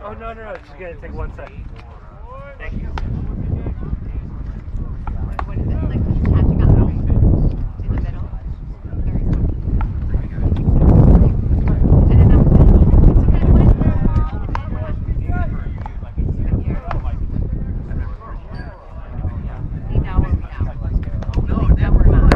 Oh, no, she's going to take 1 second. Thank you. What is it? Like just catching up? In the middle? Very and then that was it. So then what we know or we know? No, never not.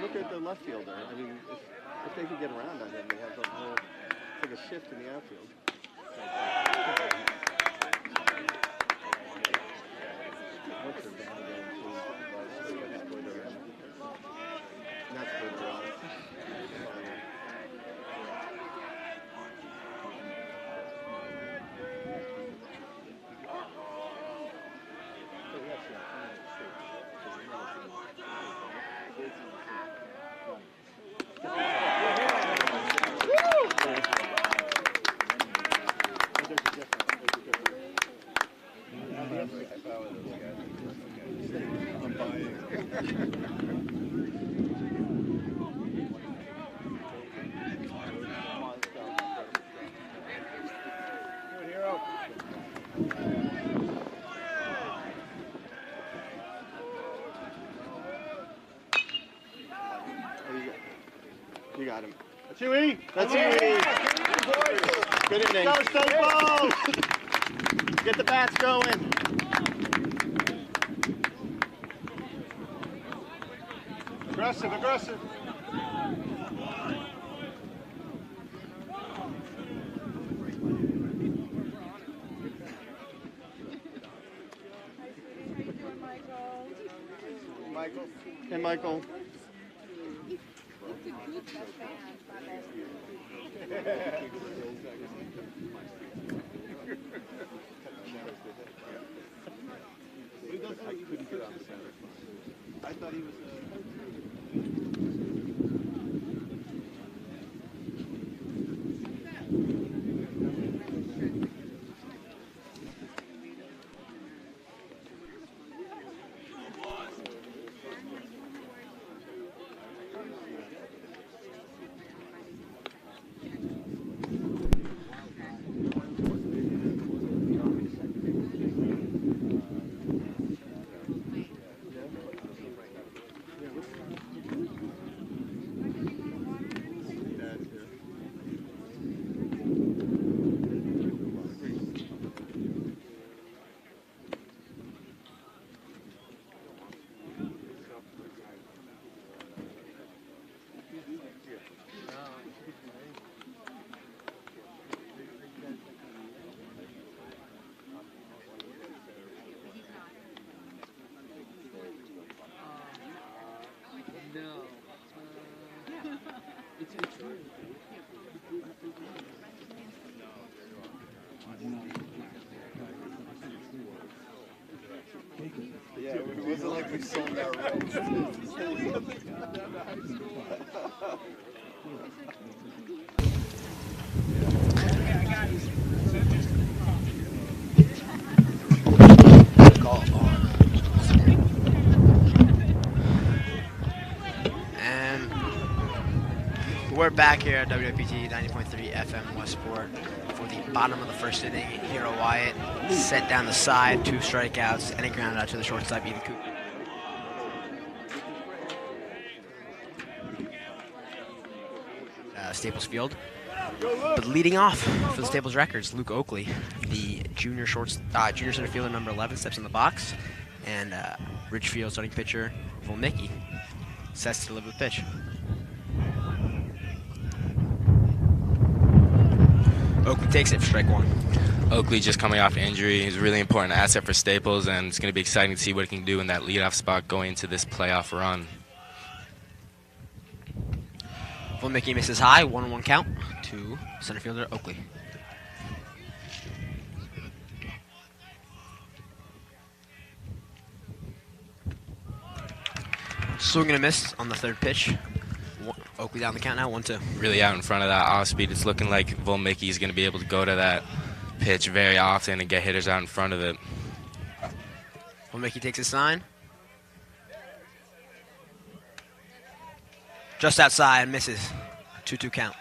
Look at the left fielder. I mean, if they could get around on him, they have the whole, it's like a shift in the outfield. You got him. That's you, E. That's you, E. Good inning. Go, Stoneballs! Get the bats going. Aggressive, aggressive. Michael. Hey, Michael. I couldn't get on the center. I thought he was. It wasn't like we sold our rights. And we're back here at WPT 90.3 FM Westport for the bottom of the first inning. Hero Wyatt set down the side, 2 strikeouts, and a ground out to the shortstop, Ethan Cooper. Staples Field. But leading off for the Staples Records, Luke Oakley, the junior center fielder, number 11, steps in the box, and Ridgefield starting pitcher Volmicki sets to deliver the pitch. Oakley takes it for strike 1. Oakley just coming off injury. He's a really important asset for Staples, and it's going to be exciting to see what he can do in that leadoff spot going into this playoff run. Volmicki misses high, 1-1 count to center fielder Oakley. Swing and a miss on the third pitch. Oakley down the count now, 1-2. Really out in front of that off speed. It's looking like Volmicki is going to be able to go to that pitch very often and get hitters out in front of it. Volmicki takes his sign. Just outside, misses. 2-2 count.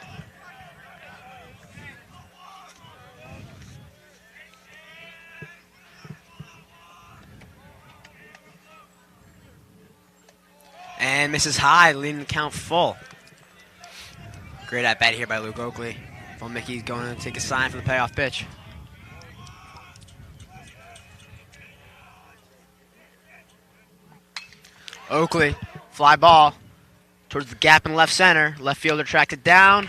And misses high, leading the count full. Great at bat here by Luke Oakley. Volmicki's going to take a sign for the payoff pitch. Oakley, fly ball towards the gap in left center. Left fielder tracked it down.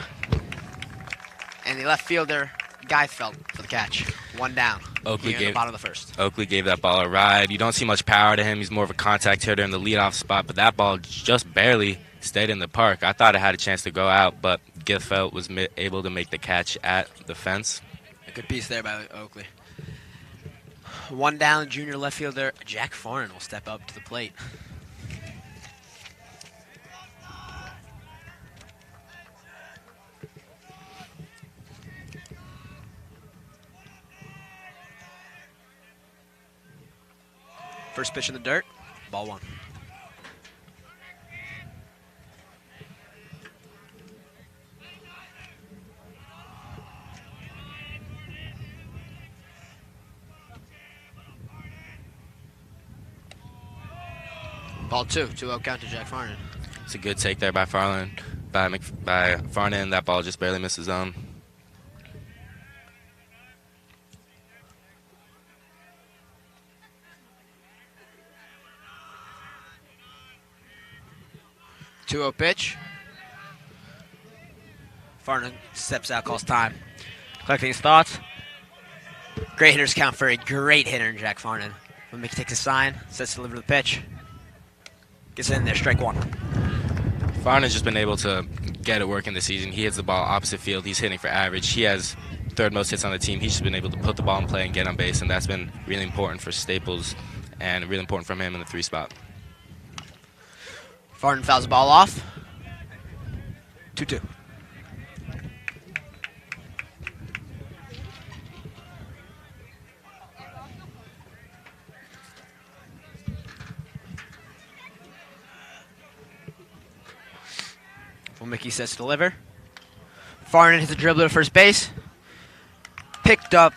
And the left fielder, Geithfeld, for the catch. 1 down. Oakley Here in the bottom of the first. Oakley gave that ball a ride. You don't see much power to him. He's more of a contact hitter in the leadoff spot, but that ball just barely stayed in the park. I thought it had a chance to go out, but Geithfeld was able to make the catch at the fence. A good piece there by Oakley. 1 down, junior left fielder Jack Farnan will step up to the plate. First pitch in the dirt, ball 1. Ball 2, 2-0 count to Jack Farnan. It's a good take there by Farnan. By Farnan, that ball just barely missed the zone. Two-0 pitch. Farnan steps out, calls time. Collecting his thoughts. Great hitters count for a great hitter in Jack Farnan. Volmicki takes a sign, sets to deliver the pitch. Gets in there, strike 1. Farnan's just been able to get it working this season. He hits the ball opposite field. He's hitting for average. He has third most hits on the team. He's just been able to put the ball in play and get on base, and that's been really important for Staples and really important from him in the 3 spot. Farnan fouls the ball off. 2-2. Volmicki sets to deliver. Farnan hits a dribbler to first base. Picked up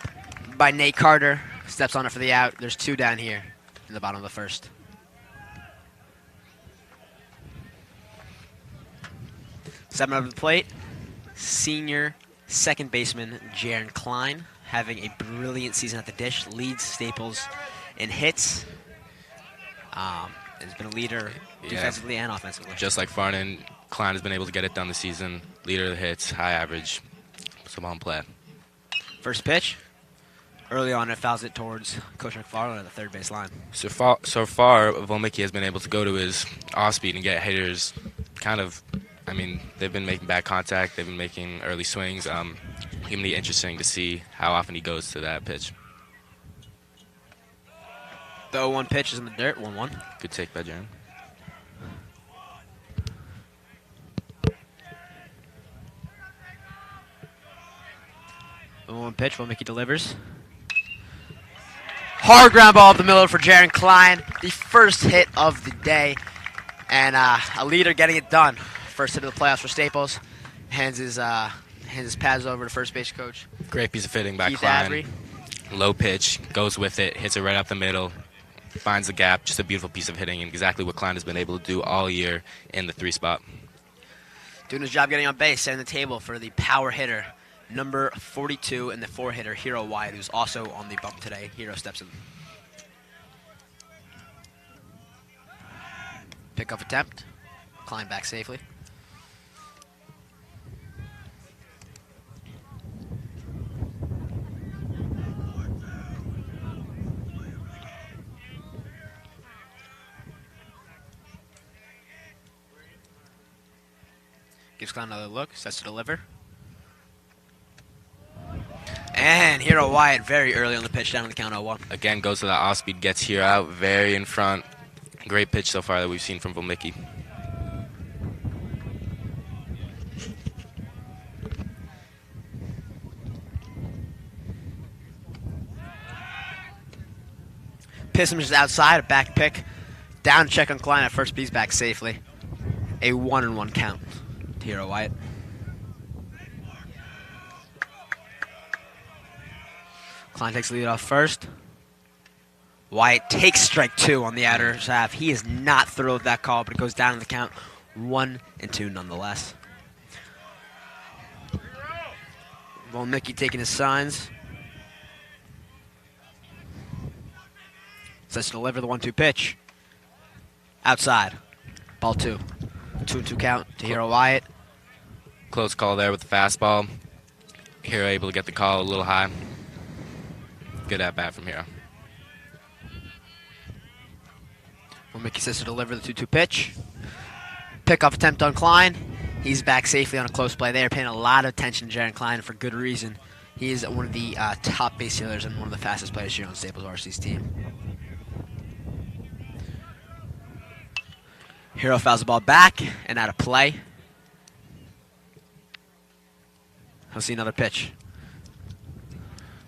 by Nate Carter. Steps on it for the out. There's 2 down here in the bottom of the first. Stepping up to the plate, senior second baseman Jaron Klein, having a brilliant season at the dish, leads Staples in hits. Has been a leader defensively and offensively. Just like Farnan, Klein has been able to get it done this season. Leader of the hits, high average, some on play. First pitch, early on it fouls it towards Coach McFarland at the third base line. So far, Volmicki has been able to go to his off speed and get hitters kind of. I mean, they've been making bad contact. They've been making early swings. It's going to be interesting to see how often he goes to that pitch. The 0-1 pitch is in the dirt, 1-1. Good take by Jaron. The 1-1 pitch, Mickey delivers. Hard ground ball up the middle for Jaron Klein. The first hit of the day. And a leader getting it done. First hit of the playoffs for Staples. Hands his pads over to first base coach. Great piece of hitting by Keith Klein. Adry. Low pitch, goes with it, hits it right up the middle, finds the gap. Just a beautiful piece of hitting, and exactly what Klein has been able to do all year in the 3 spot. Doing his job getting on base, setting the table for the power hitter, number 42, and the 4 hitter, Hero Wyatt, who's also on the bump today. Hero steps in. Pickoff attempt. Klein back safely. Gives Klein another look, sets to deliver. And Hero Wyatt very early on the pitch, down on the count 0-1. Again, goes to that off-speed, gets here out, very in front. Great pitch so far that we've seen from Vomicki. Pissom just outside, a back pick. Down check on Klein at first base, back safely. A 1-1 count to Hero Wyatt. Klein takes the lead off first. Wyatt takes strike 2 on the outer half. He is not thrilled with that call, but it goes down in the count 1-2 nonetheless. Mickey taking his signs. Sets to deliver the 1-2 pitch. Outside. Ball 2. 2-2 count to Hero Wyatt. Close call there with the fastball. Hero able to get the call a little high. Good at bat from Hero. Mickey sets to deliver the 2-2 pitch. Pickoff attempt on Klein. He's back safely on a close play there, paying a lot of attention to Jaron Klein for good reason. He is one of the top base stealers and one of the fastest players here on Staples Varsity's team. Hero fouls the ball back and out of play. We'll see another pitch.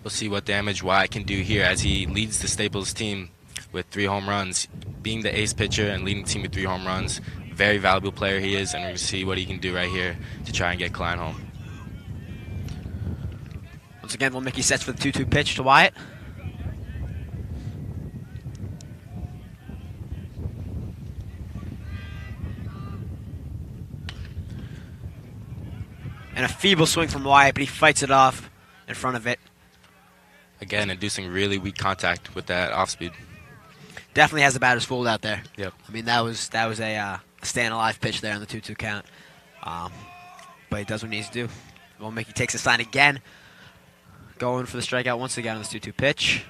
We'll see what damage Wyatt can do here as he leads the Staples team with 3 home runs. Being the ace pitcher and leading the team with 3 home runs, very valuable player he is, and we're going to see what he can do right here to try and get Klein home. Once again, Mickey sets for the 2-2 pitch to Wyatt. And a feeble swing from Wyatt, but he fights it off in front of it. Again, inducing really weak contact with that off-speed. Definitely has the batters fooled out there. Yep. I mean, that was a staying alive pitch there on the 2-2 count. But he does what he needs to do. Mickey takes the sign again. Going for the strikeout once again on this 2-2 pitch.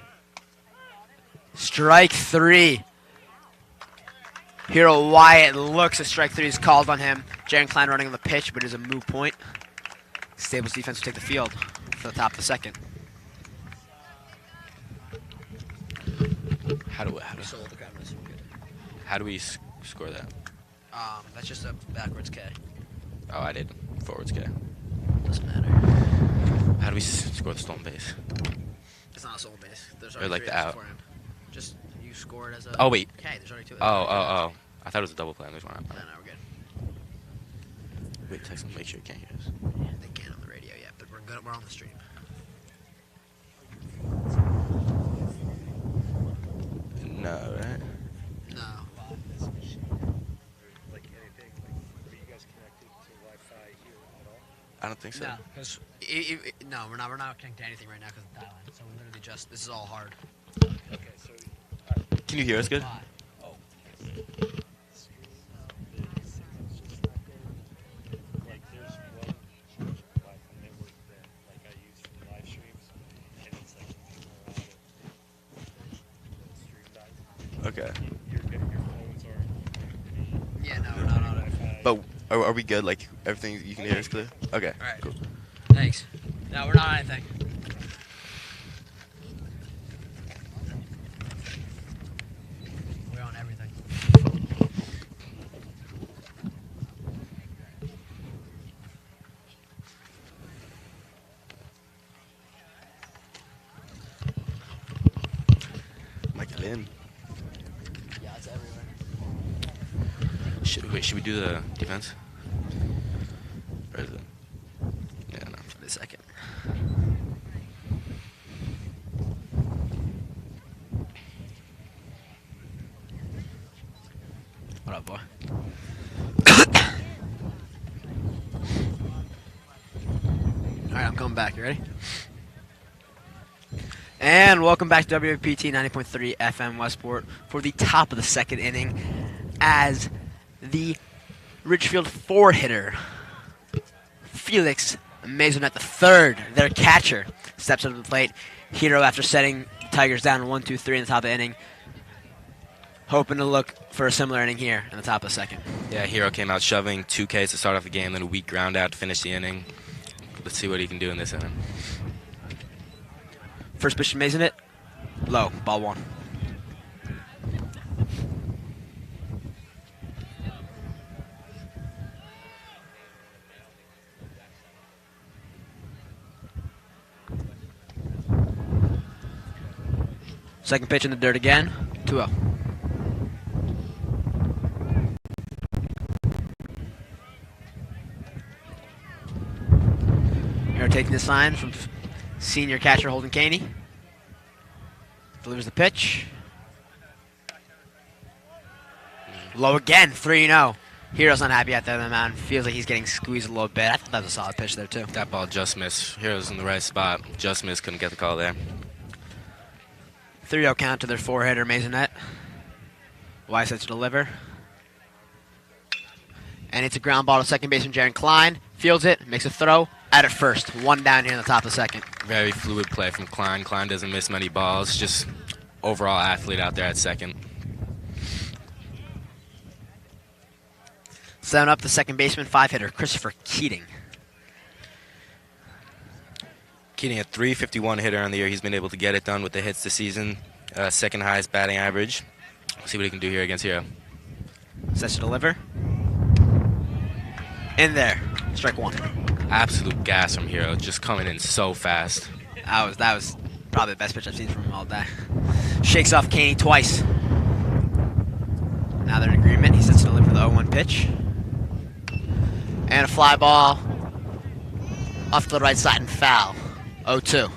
Strike 3. Hero Wyatt looks at strike 3 is called on him. Jaron Klein running on the pitch, but it is a moot point. Staples defense will take the field for the top of the second. How do we score that? That's just a backwards K. Oh, I did. Forwards K. Doesn't matter. How do we score the stolen base? It's not a stolen base. There's Or already like 3 the outs out. for him. Just you score it as a. Oh, wait. Okay, there's already 2. Oh. I thought it was a double play. There's one out. No, we're good. Wait, text him. Make sure you can't hear us. Yeah, they can't on the radio yet, but we're good. We're on the stream. No, right? No. Like anything, like, are you guys connected to Wi-Fi here at all? I don't think so. No, because no, we're not connected to anything right now because of the dial-in. So we literally just this is all hard. Okay, so Can you hear us good? like there's one Wi-Fi network that like I use for live streams, and it's like more out of stream dies. Okay. Your phones are. Yeah, no, we're not on it. Wi-Fi. But are we good? Like everything you can hear us clear? Okay. All right. Cool. Thanks. No, we're not on anything. Should we do the defense? Or is it? Yeah, no. For a second. What up, boy? Alright, I'm coming back. You ready? And welcome back to WPT 90.3 FM Westport for the top of the second inning as the Ridgefield four-hitter, Felix Maisonette III, their catcher, steps up to the plate. Hero after setting the Tigers down 1-2-3 in the top of the inning. Hoping to look for a similar inning here in the top of the second. Yeah, Hero came out shoving 2 Ks to start off the game, then a weak ground out to finish the inning. Let's see what he can do in this inning. First pitch to Maisonette, low, ball 1. Second pitch in the dirt again, 2-0. Here taking the sign from senior catcher Holden Caney. Delivers the pitch. Low again, 3-0. Hero's not happy out there on the mound. Feels like he's getting squeezed a little bit. I thought that was a solid pitch there, too. That ball just missed. Hero's in the right spot. Just missed, couldn't get the call there. 3-0 count to their four-hitter, Maisonette. Wise set to deliver. And it's a ground ball to second baseman Jaron Klein. Fields it, makes a throw, at first. 1 down here in the top of the second. Very fluid play from Klein. Klein doesn't miss many balls. Just overall athlete out there at second. 7 up, the second baseman, 5-hitter, Christopher Keating. Keating, a .351 hitter on the year. He's been able to get it done with the hits this season. Second highest batting average. We'll see what he can do here against Hero. Sets to deliver. In there. Strike 1. Absolute gas from Hero. Just coming in so fast. That was probably the best pitch I've seen from him all day. Shakes off Caney twice. Now they're in agreement. He sets to deliver the 0-1 pitch. And a fly ball off to the right side and foul. 0-2.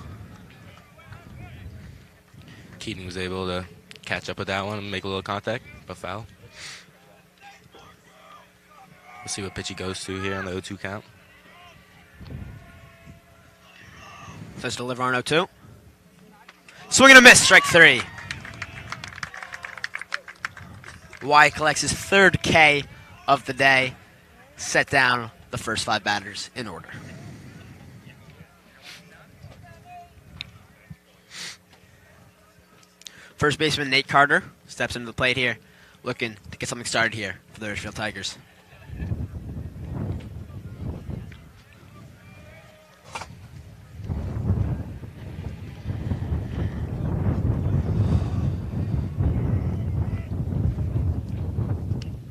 Keating was able to catch up with that one and make a little contact, but foul. We'll see what pitch he goes to here on the 0-2 count. Let's deliver on 0-2. Swing and a miss, strike 3. Wyatt collects his 3rd K of the day. Set down the first 5 batters in order. First baseman Nate Carter steps into the plate here, looking to get something started here for the Ridgefield Tigers.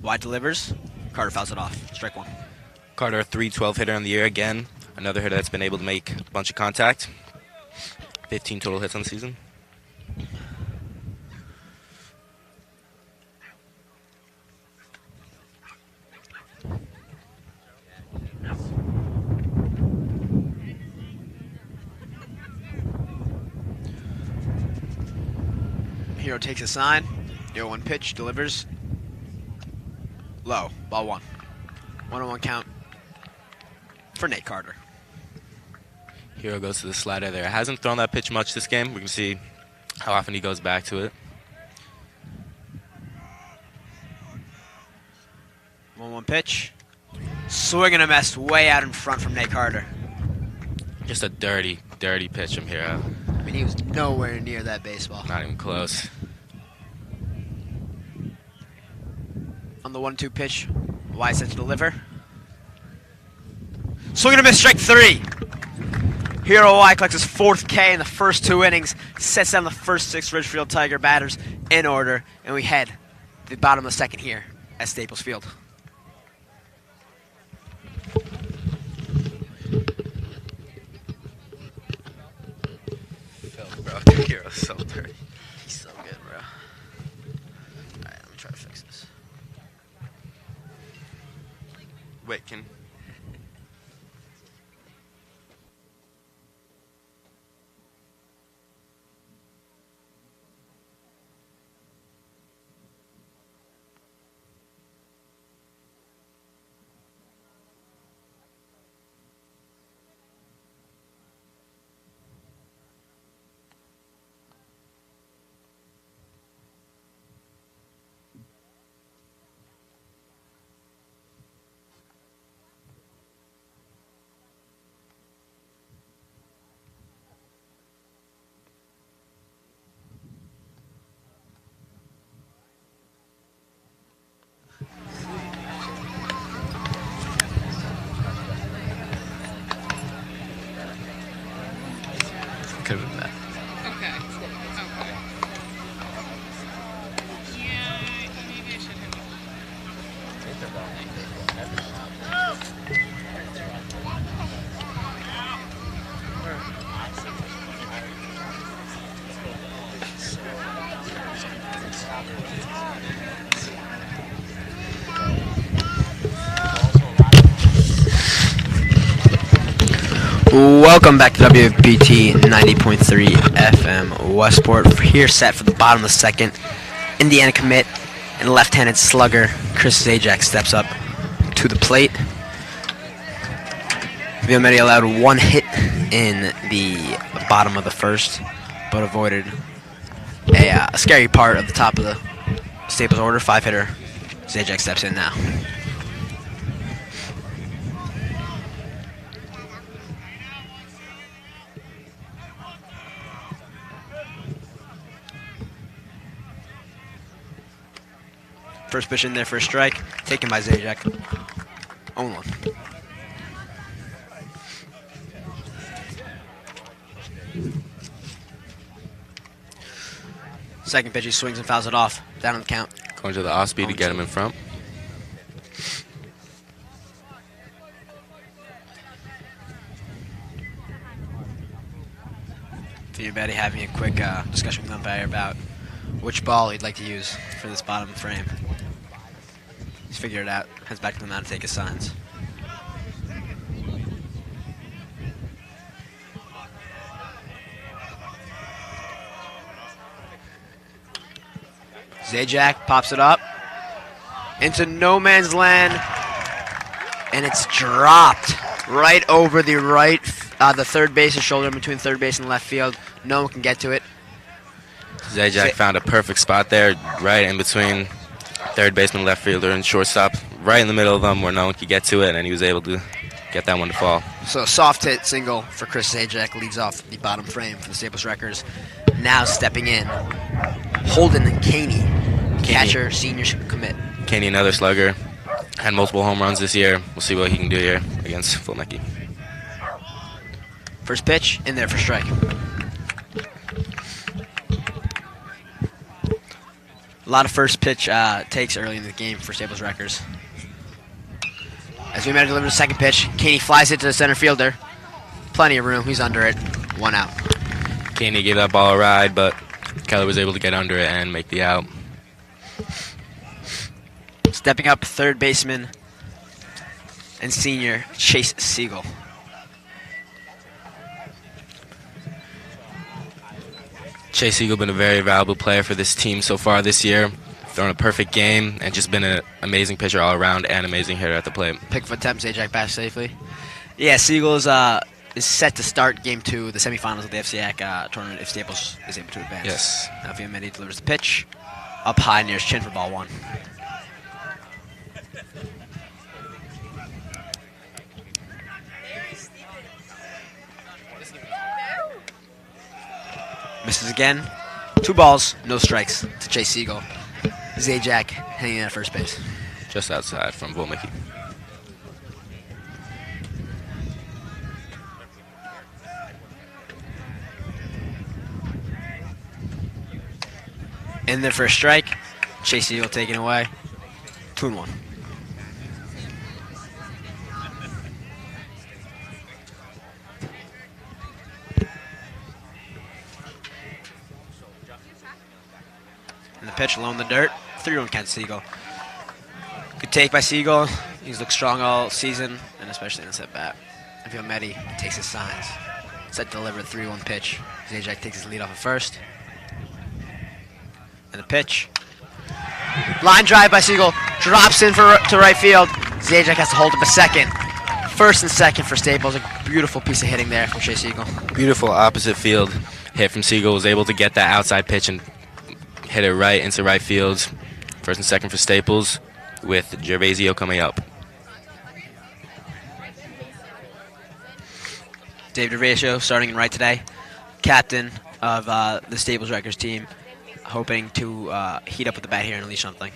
Wide delivers. Carter fouls it off. Strike 1. Carter, a .312 hitter on the year. Again, another hitter that's been able to make a bunch of contact. 15 total hits on the season. Hero takes a sign. 0-1 pitch. Delivers. Low. Ball 1. 1-1 count for Nate Carter. Hero goes to the slider there. Hasn't thrown that pitch much this game. We can see how often he goes back to it. 1-1 pitch. Swing and a miss way out in front from Nate Carter. Just a dirty, dirty pitch from Hero. I mean, he was nowhere near that baseball. Not even close. On the 1-2 pitch, Wise set to deliver. Swing and a miss, strike 3. Hero Y collects his 4th K in the first 2 innings, sets down the first 6 Ridgefield Tiger batters in order, and we head to the bottom of the second here at Staples Field. Bro, Hero's so dirty. He's so good, bro. Alright, let me try to fix this. Whitkin. Could have been that. Okay. Okay. Yeah, maybe I should have. Welcome back to WBT 90.3 FM Westport. Here set for the bottom of the second. Indiana commit and left-handed slugger Chris Zajac steps up to the plate. Villamedi allowed one hit in the bottom of the first, but avoided a scary part of the top of the Staples order. 5-hitter. Zajac steps in now. First pitch in there for a strike, taken by Zajac. 0-1. Second pitch, he swings and fouls it off. Down on the count. Going to the off speed to get him in front. Villamedi having a quick discussion with the umpire about which ball he'd like to use for this bottom frame. He's figured it out. Heads back to the mound to take his signs. Zajac pops it up into no man's land, and it's dropped right over the third base's shoulder, between third base and left field. No one can get to it. Zajac found a perfect spot there, right in between third baseman, left fielder, and shortstop, right in the middle of them where no one could get to it, and he was able to get that one to fall. So a soft hit single for Chris Zajac leads off the bottom frame for the Staples Wreckers. Now stepping in, Holden Caney, catcher, senior commit. Caney, another slugger, had multiple home runs this year. We'll see what he can do here against Fulmecki. First pitch, in there for strike. A lot of first pitch takes early in the game for Staples Wreckers. As we deliver the second pitch, Caney flies it to the center fielder. Plenty of room, he's under it. 1 out. Caney gave that ball a ride, but Keller was able to get under it and make the out. Stepping up, third baseman and senior Chase Siegel. Chase Siegel been a very valuable player for this team so far this year. Thrown a perfect game and just been an amazing pitcher all around and amazing hitter at the plate. Pick of attempt, Zajac back safely. Yeah, Siegel is set to start Game 2 of the semifinals of the FCIAC tournament if Staples is able to advance. Yes. Now Villamedi delivers the pitch. Up high near his chin for ball 1. Misses again. 2 balls, no strikes to Chase Siegel. Zajac hanging at first base. Just outside from Fulmecki. In there for a strike. Chase Siegel taken away. 2-1. And the pitch low in the dirt. 3-1 count Siegel. Good take by Siegel. He's looked strong all season, and especially in this at bat. Viometti takes his signs. Set to deliver the 3-1 pitch. Zajac takes his lead off at first. And the pitch. Line drive by Siegel. Drops in to right field. Zajac has to hold up a second. First and second for Staples. A beautiful piece of hitting there from Shea Siegel. Beautiful opposite field hit from Siegel. Was able to get that outside pitch and hit it right into right field. First and second for Staples with Gervasio coming up. Dave Gervasio starting in right today. Captain of the Staples Records team. Hoping to heat up with the bat here and unleash something.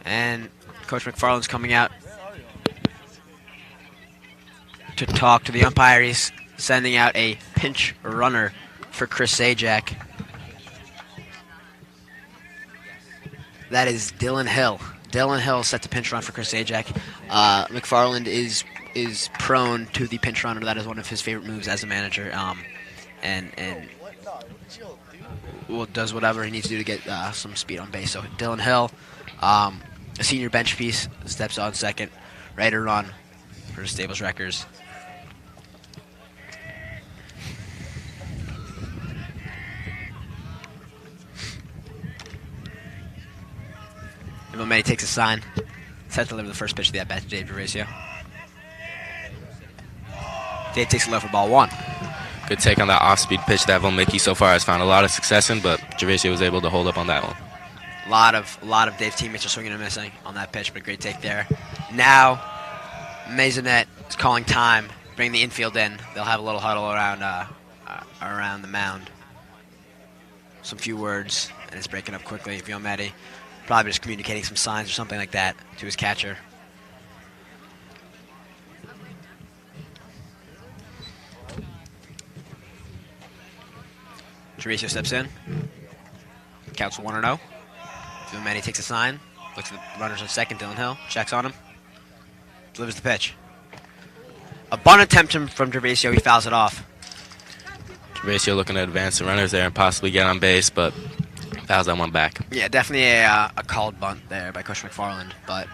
And Coach McFarland's coming out to talk to the umpire. He's sending out a pinch runner for Chris Zajac. That is Dylan Hill. Dylan Hill set to pinch run for Chris Zajac. McFarland is prone to the pinch runner. That is one of his favorite moves as a manager. And does whatever he needs to do to get some speed on base. So Dylan Hill, a senior bench piece, steps on second, ready to run for the Staples Records. Viometti takes a sign, set to deliver the first pitch of the at-bat to Dave Gervasio. Dave takes a low for ball 1. Good take on that off-speed pitch that Vomicki so far has found a lot of success in, but Gervasio was able to hold up on that one. A lot of Dave's teammates are swinging and missing on that pitch, but a great take there. Now, Maisonette is calling time, bring the infield in. They'll have a little huddle around the mound. Some few words, and it's breaking up quickly. Viometti probably just communicating some signs or something like that to his catcher. Gervasio steps in. Counts 1-0. Viometti takes a sign. Looks at the runners on second. Dylan Hill checks on him. Delivers the pitch. A bunt attempt from Gervasio. He fouls it off. Gervasio looking to advance the runners there and possibly get on base, but fouls that one back. Yeah, definitely a called bunt there by Coach McFarland, but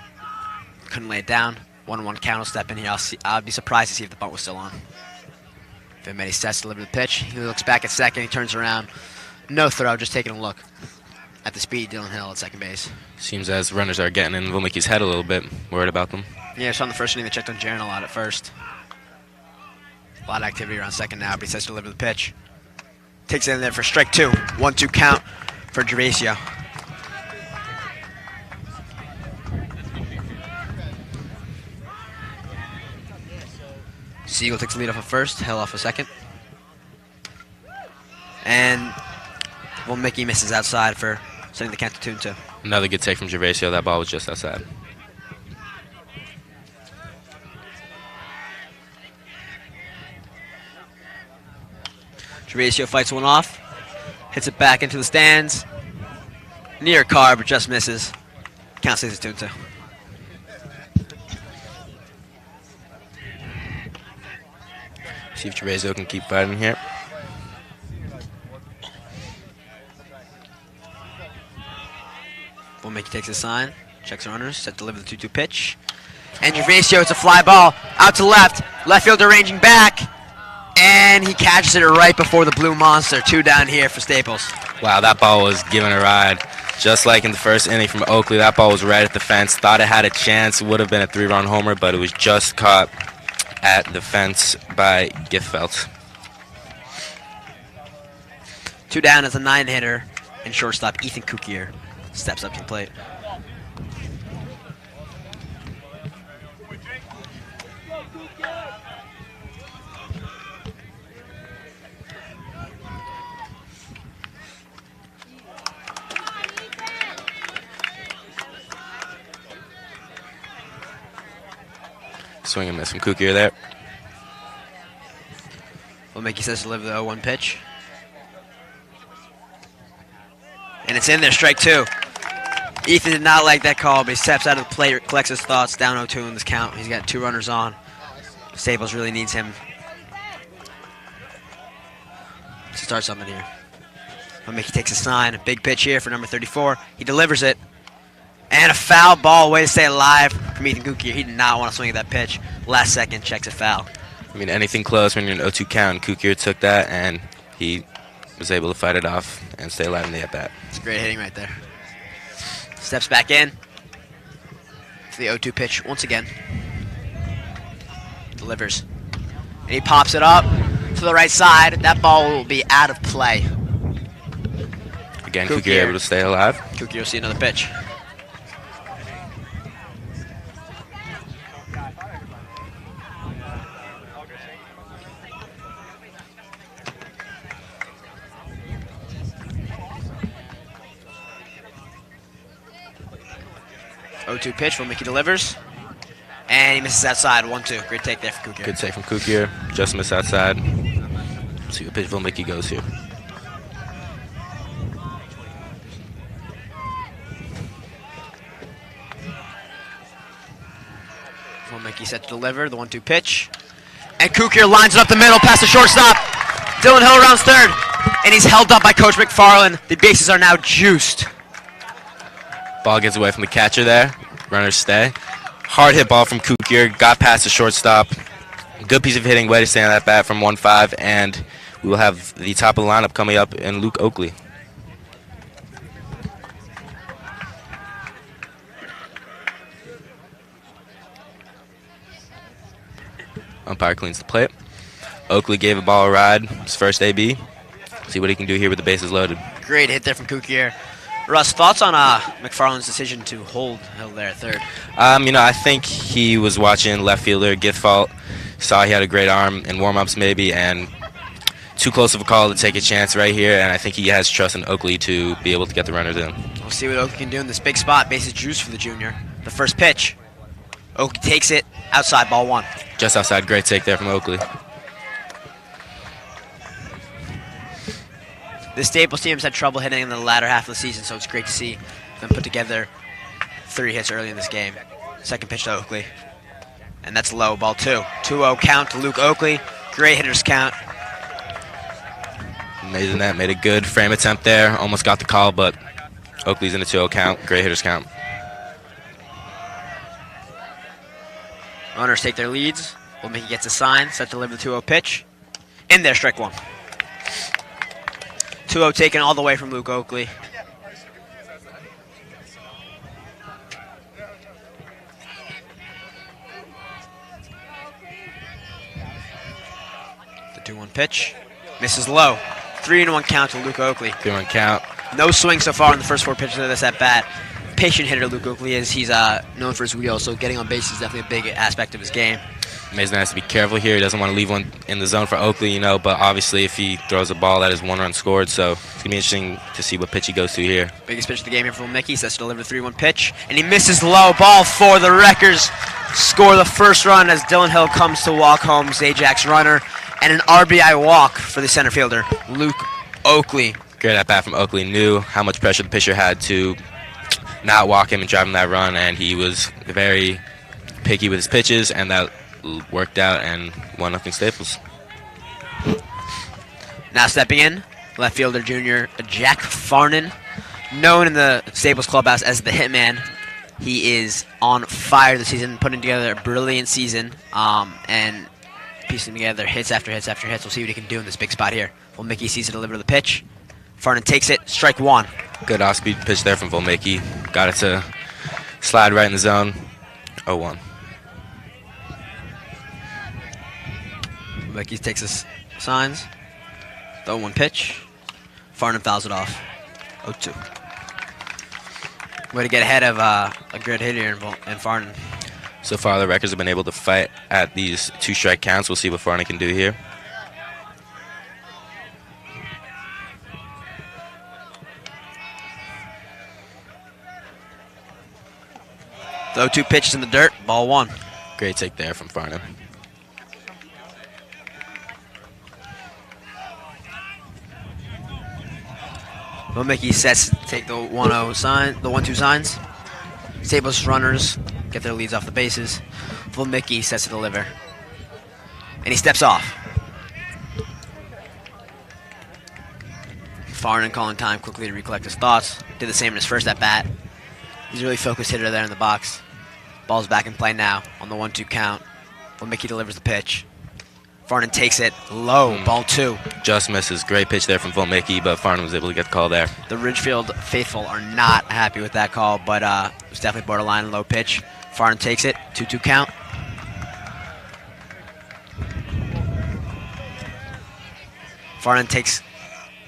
couldn't lay it down. 1-1 count will step in here. I'll be surprised to see if the bunt was still on. Viometti sets to deliver the pitch. He looks back at second. He turns around. No throw, just taking a look at the speed. Dylan Hill at second base. Seems as runners are getting in Vomicki's head a little bit. Worried about them. Yeah, so on the first inning, they checked on Jaron a lot at first. A lot of activity around second now, but he sets to deliver the pitch. Takes it in there for strike 2. 1-2 count for Gervasio. Siegel takes the lead off at first, Hill off a second. And Mickey misses outside for setting the count to 2-2. Another good take from Gervasio. That ball was just outside. Gervasio fights one off, hits it back into the stands. Near car, but just misses. Count stays at 2-2. See if Gervasio can keep fighting here. Mickey takes a sign, checks the runners, set to deliver the 2-2 pitch. And Gervasio, it's a fly ball, out to left. Left field arranging back. And he catches it right before the Blue Monster. 2 down here for Staples. Wow, that ball was given a ride. Just like in the first inning from Oakley, that ball was right at the fence. Thought it had a chance. Would have been a 3-run homer, but it was just caught at the fence by Giffelt. 2 down as a 9-hitter. And shortstop Ethan Kukier steps up to the plate. Swing and miss from Kukier there. Mickey says to deliver the 0-1 pitch. And it's in there, strike 2. Ethan did not like that call, but he steps out of the plate, collects his thoughts, down 0-2 in this count. He's got 2 runners on. Staples really needs him to start something here. Mickey takes a sign, a big pitch here for number 34. He delivers it. And a foul ball, way to stay alive from Ethan Kukier. He did not want to swing at that pitch. Last second, checks a foul. I mean, anything close when you're in an 0-2 count. Kukier took that, and he was able to fight it off and stay alive in the at-bat. It's great hitting right there. Steps back in to the 0-2 pitch once again. Delivers. And he pops it up to the right side. That ball will be out of play. Again, Kukier able to stay alive. Kukier will see another pitch. O2 pitch from Mickey delivers. And he misses outside. 1-2. Great take there for Kukier. Good take from Kukier. Just missed outside. See what pitch Mickey goes here. Mickey set to deliver. The 1-2 pitch. And Kukier lines it up the middle past the shortstop. Dylan Hill rounds third. And he's held up by Coach McFarland. The bases are now juiced. Ball gets away from the catcher there. Runners stay. Hard hit ball from Kukier. Got past the shortstop. Good piece of hitting. Way to stay on that bat from 1-5. And we will have the top of the lineup coming up in Luke Oakley. Umpire cleans the plate. Oakley gave a ball a ride. His first AB. See what he can do here with the bases loaded. Great hit there from Kukier. Russ, thoughts on McFarland's decision to hold Hill there at third? I think he was watching left fielder Githfault, saw he had a great arm in warm-ups maybe, and too close of a call to take a chance right here, and I think he has trust in Oakley to be able to get the runners in. We'll see what Oakley can do in this big spot. Bases juice for the junior. The first pitch. Oakley takes it outside, ball 1. Just outside, great take there from Oakley. The Staples team has had trouble hitting in the latter half of the season, so it's great to see them put together 3 hits early in this game. Second pitch to Oakley. And that's low, ball 2. 2-0 count to Luke Oakley. Great hitter's count. Amazing that, made a good frame attempt there. Almost got the call, but Oakley's in a 2-0 count. Great hitter's count. Runners take their leads. Mickey gets a sign, set to deliver the 2-0 pitch. In there, strike 1. 2-0 taken all the way from Luke Oakley. The 2-1 pitch. Misses low. 3-1 count to Luke Oakley. 3-1 count. No swing so far in the first 4 pitches of this at bat. Patient hitter Luke Oakley is. He's known for his wheels, so getting on base is definitely a big aspect of his game. Mason has to be careful here. He doesn't want to leave one in the zone for Oakley, but obviously if he throws a ball, that is 1 run scored. So it's going to be interesting to see what pitch he goes to here. Biggest pitch of the game here from Mickey. Sets to deliver the 3-1 pitch. And he misses low. Ball 4. The Wreckers score the first run as Dylan Hill comes to walk home Zajak's runner. And an RBI walk for the center fielder, Luke Oakley. Great at bat from Oakley. Knew how much pressure the pitcher had to not walk him and drive him that run. And he was very picky with his pitches, and that worked out, and 1-0 Staples. Now stepping in, left fielder junior Jack Farnan, known in the Staples clubhouse as the Hitman. He is on fire this season, putting together a brilliant season, and piecing together hits after hits after hits. We'll see what he can do in this big spot here. Mickey sees to deliver the pitch. Farnan takes it, strike 1. Good off-speed pitch there from Volmicki. Got it to slide right in the zone. 0-1. Mickey takes his signs. The 0-1 pitch. Farnan fouls it off. 0-2. Way to get ahead of a good hitter in Farnan. So far, the Wreckers have been able to fight at these 2-strike counts. We'll see what Farnan can do here. The 0-2 pitch is in the dirt. Ball 1. Great take there from Farnan. Mickey sets to take the 1-0 sign, the 1-2 signs. Staples runners get their leads off the bases. Mickey sets to deliver. And he steps off. Farnan calling time quickly to recollect his thoughts. Did the same in his first at bat. He's a really focused hitter there in the box. Ball's back in play now on the 1-2 count. Mickey delivers the pitch. Farnan takes it low, ball 2. Just misses. Great pitch there from Volmicki, but Farnan was able to get the call there. The Ridgefield faithful are not happy with that call, but it was definitely borderline low pitch. Farnan takes it, 2-2 count. Farnan takes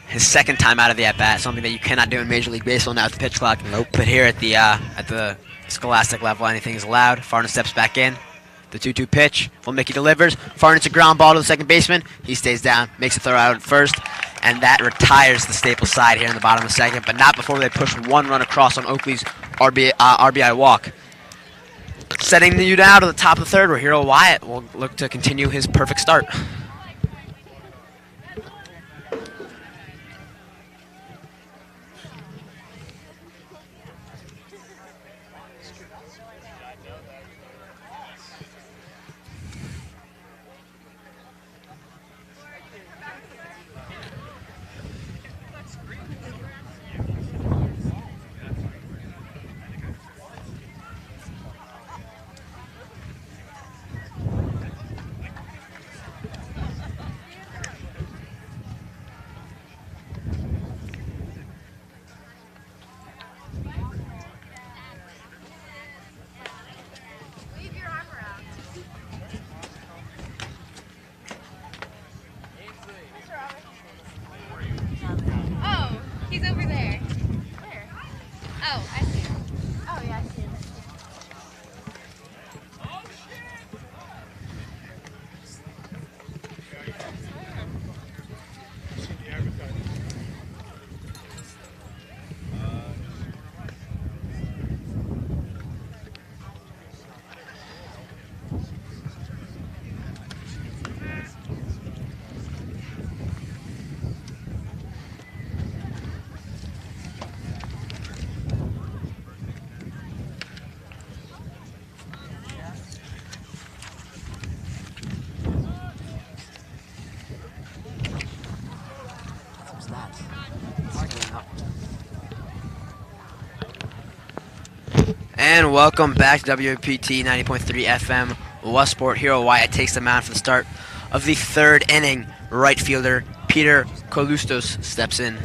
his second time out of the at-bat, something that you cannot do in Major League Baseball now at the pitch clock. Nope. But here at the scholastic level, anything is allowed. Farnan steps back in. The 2-2 pitch. Mickey delivers. Farnan's a ground ball to the second baseman. He stays down, makes a throw out at first, and that retires the Staples side here in the bottom of the second, but not before they push one run across on Oakley's RBI walk. Setting you down to the top of the third, where Hero Wyatt will look to continue his perfect start. Oh, he's over there. Where? Oh, I see him. Oh, yeah, I see him. And welcome back to WPT 90.3 FM. Westport. Hero Wyatt takes the mound for the start of the third inning. Right fielder Peter Kolustos steps in.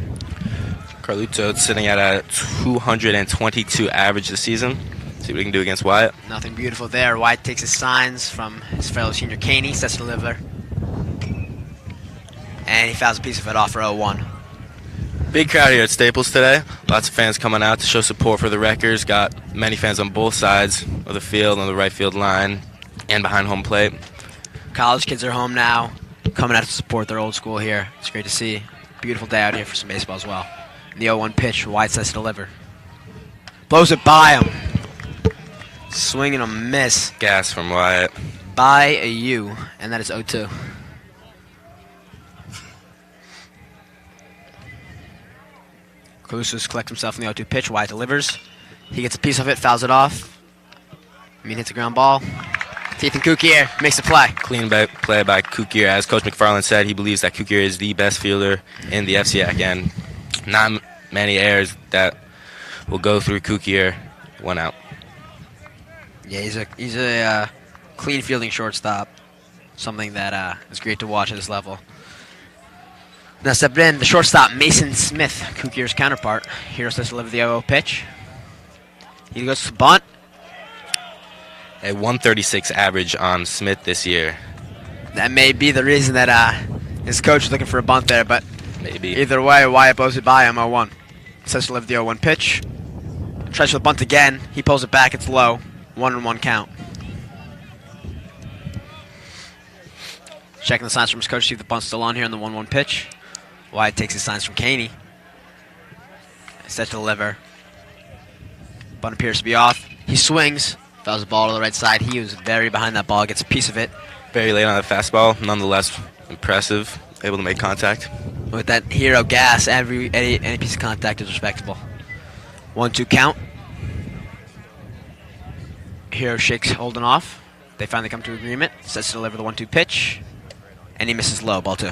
Carluto sitting at a 222 average this season. See what he can do against Wyatt. Nothing beautiful there. Wyatt takes his signs from his fellow senior Caney, sets to deliver. And he fouls a piece of it off for 0-1. Big crowd here at Staples today. Lots of fans coming out to show support for the Wreckers. Got many fans on both sides of the field, on the right field line, and behind home plate. College kids are home now, coming out to support their old school here. It's great to see. Beautiful day out here for some baseball as well. And the 0-1 pitch, Wyatt sets to deliver. Blows it by him. Swing and a miss Gas from Wyatt. by a U, and that is 0-2. Calusos collects himself in the 0-2 pitch. Wyatt delivers. He gets a piece of it, fouls it off. Hits a ground ball. Ethan Kukier makes the play. Clean play by Kukier. As Coach McFarland said, he believes that Kukier is the best fielder in the FCIAC, and not many errors that will go through Kukier. 1 out. Yeah, he's a clean fielding shortstop. Something that is great to watch at this level. Now stepping in, the shortstop, Mason Smith, Kukier's counterpart. Hero says to deliver the 0-0 pitch. He goes to bunt. A 136 average on Smith this year. That may be the reason that his coach is looking for a bunt there, but Maybe. either way, Wyatt blows it by him, 0-1. Says to deliver the 0-1 pitch. Tries for the bunt again. He pulls it back, it's low. 1-1 count. Checking the signs from his coach, see if the bunt's still on here on the 1-1 pitch. Wyatt takes his signs from Caney. Set to deliver. Bunt appears to be off. He swings. Fouls the ball to the right side. He was very behind that ball. Gets a piece of it. Very late on the fastball. Nonetheless, impressive. Able to make contact. With that Hero gas, any piece of contact is respectable. 1-2 count. Hero shakes holding off. They finally come to agreement. Sets to deliver the 1-2 pitch. And he misses low. Ball 2.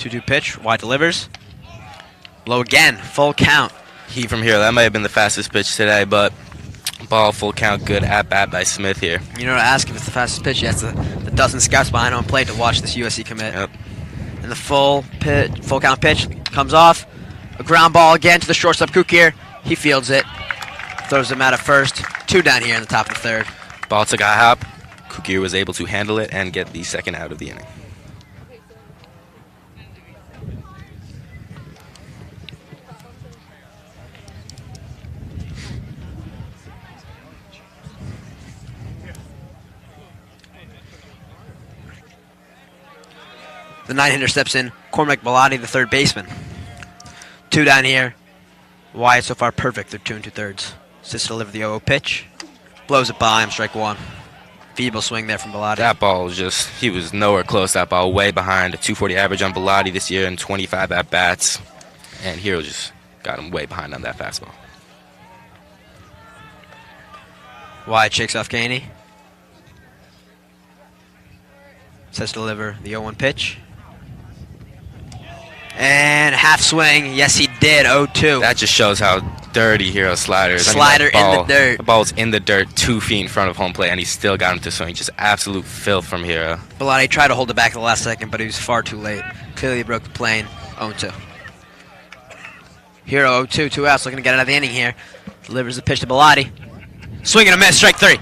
2-2 pitch. Wide delivers. Low again. Full count. Heat from here. That might have been the fastest pitch today, but ball full count. Good at bat by Smith here. You know, to ask if it's the fastest pitch, he has the dozen scouts behind home plate to watch this USC commit. Yep. And the full count pitch comes off. A ground ball again to the shortstop Kukir. He fields it. Throws him out at first. 2 down here in the top of the 3rd. Ball took a hop. Kukir was able to handle it and get the second out of the inning. The 9-hitter steps in. Cormac Bellotti, the 3rd baseman. 2 down here. Wyatt so far perfect. They're 2 2/3. Sits to deliver the 0-0 pitch. Blows it by him. Strike 1. Feeble swing there from Bellotti. That ball was just, he was nowhere close. That ball way behind. A 240 average on Bellotti this year and 25 at-bats. And Hero just got him way behind on that fastball. Wyatt shakes off Caney. Sets to deliver the 0-1 pitch. And half swing. Yes, he did. 0-2. That just shows how dirty Hero slider is. Slider in the dirt. The ball was in the dirt 2 feet in front of home plate, and he still got him to swing. Just absolute filth from Hero. Bellotti tried to hold it back at the last second, but he was far too late. Clearly he broke the plane. 0-2. Hero 0-2. 2 outs. Looking to get out of the inning here. Delivers the pitch to Bellotti. Swing and a miss. Strike 3.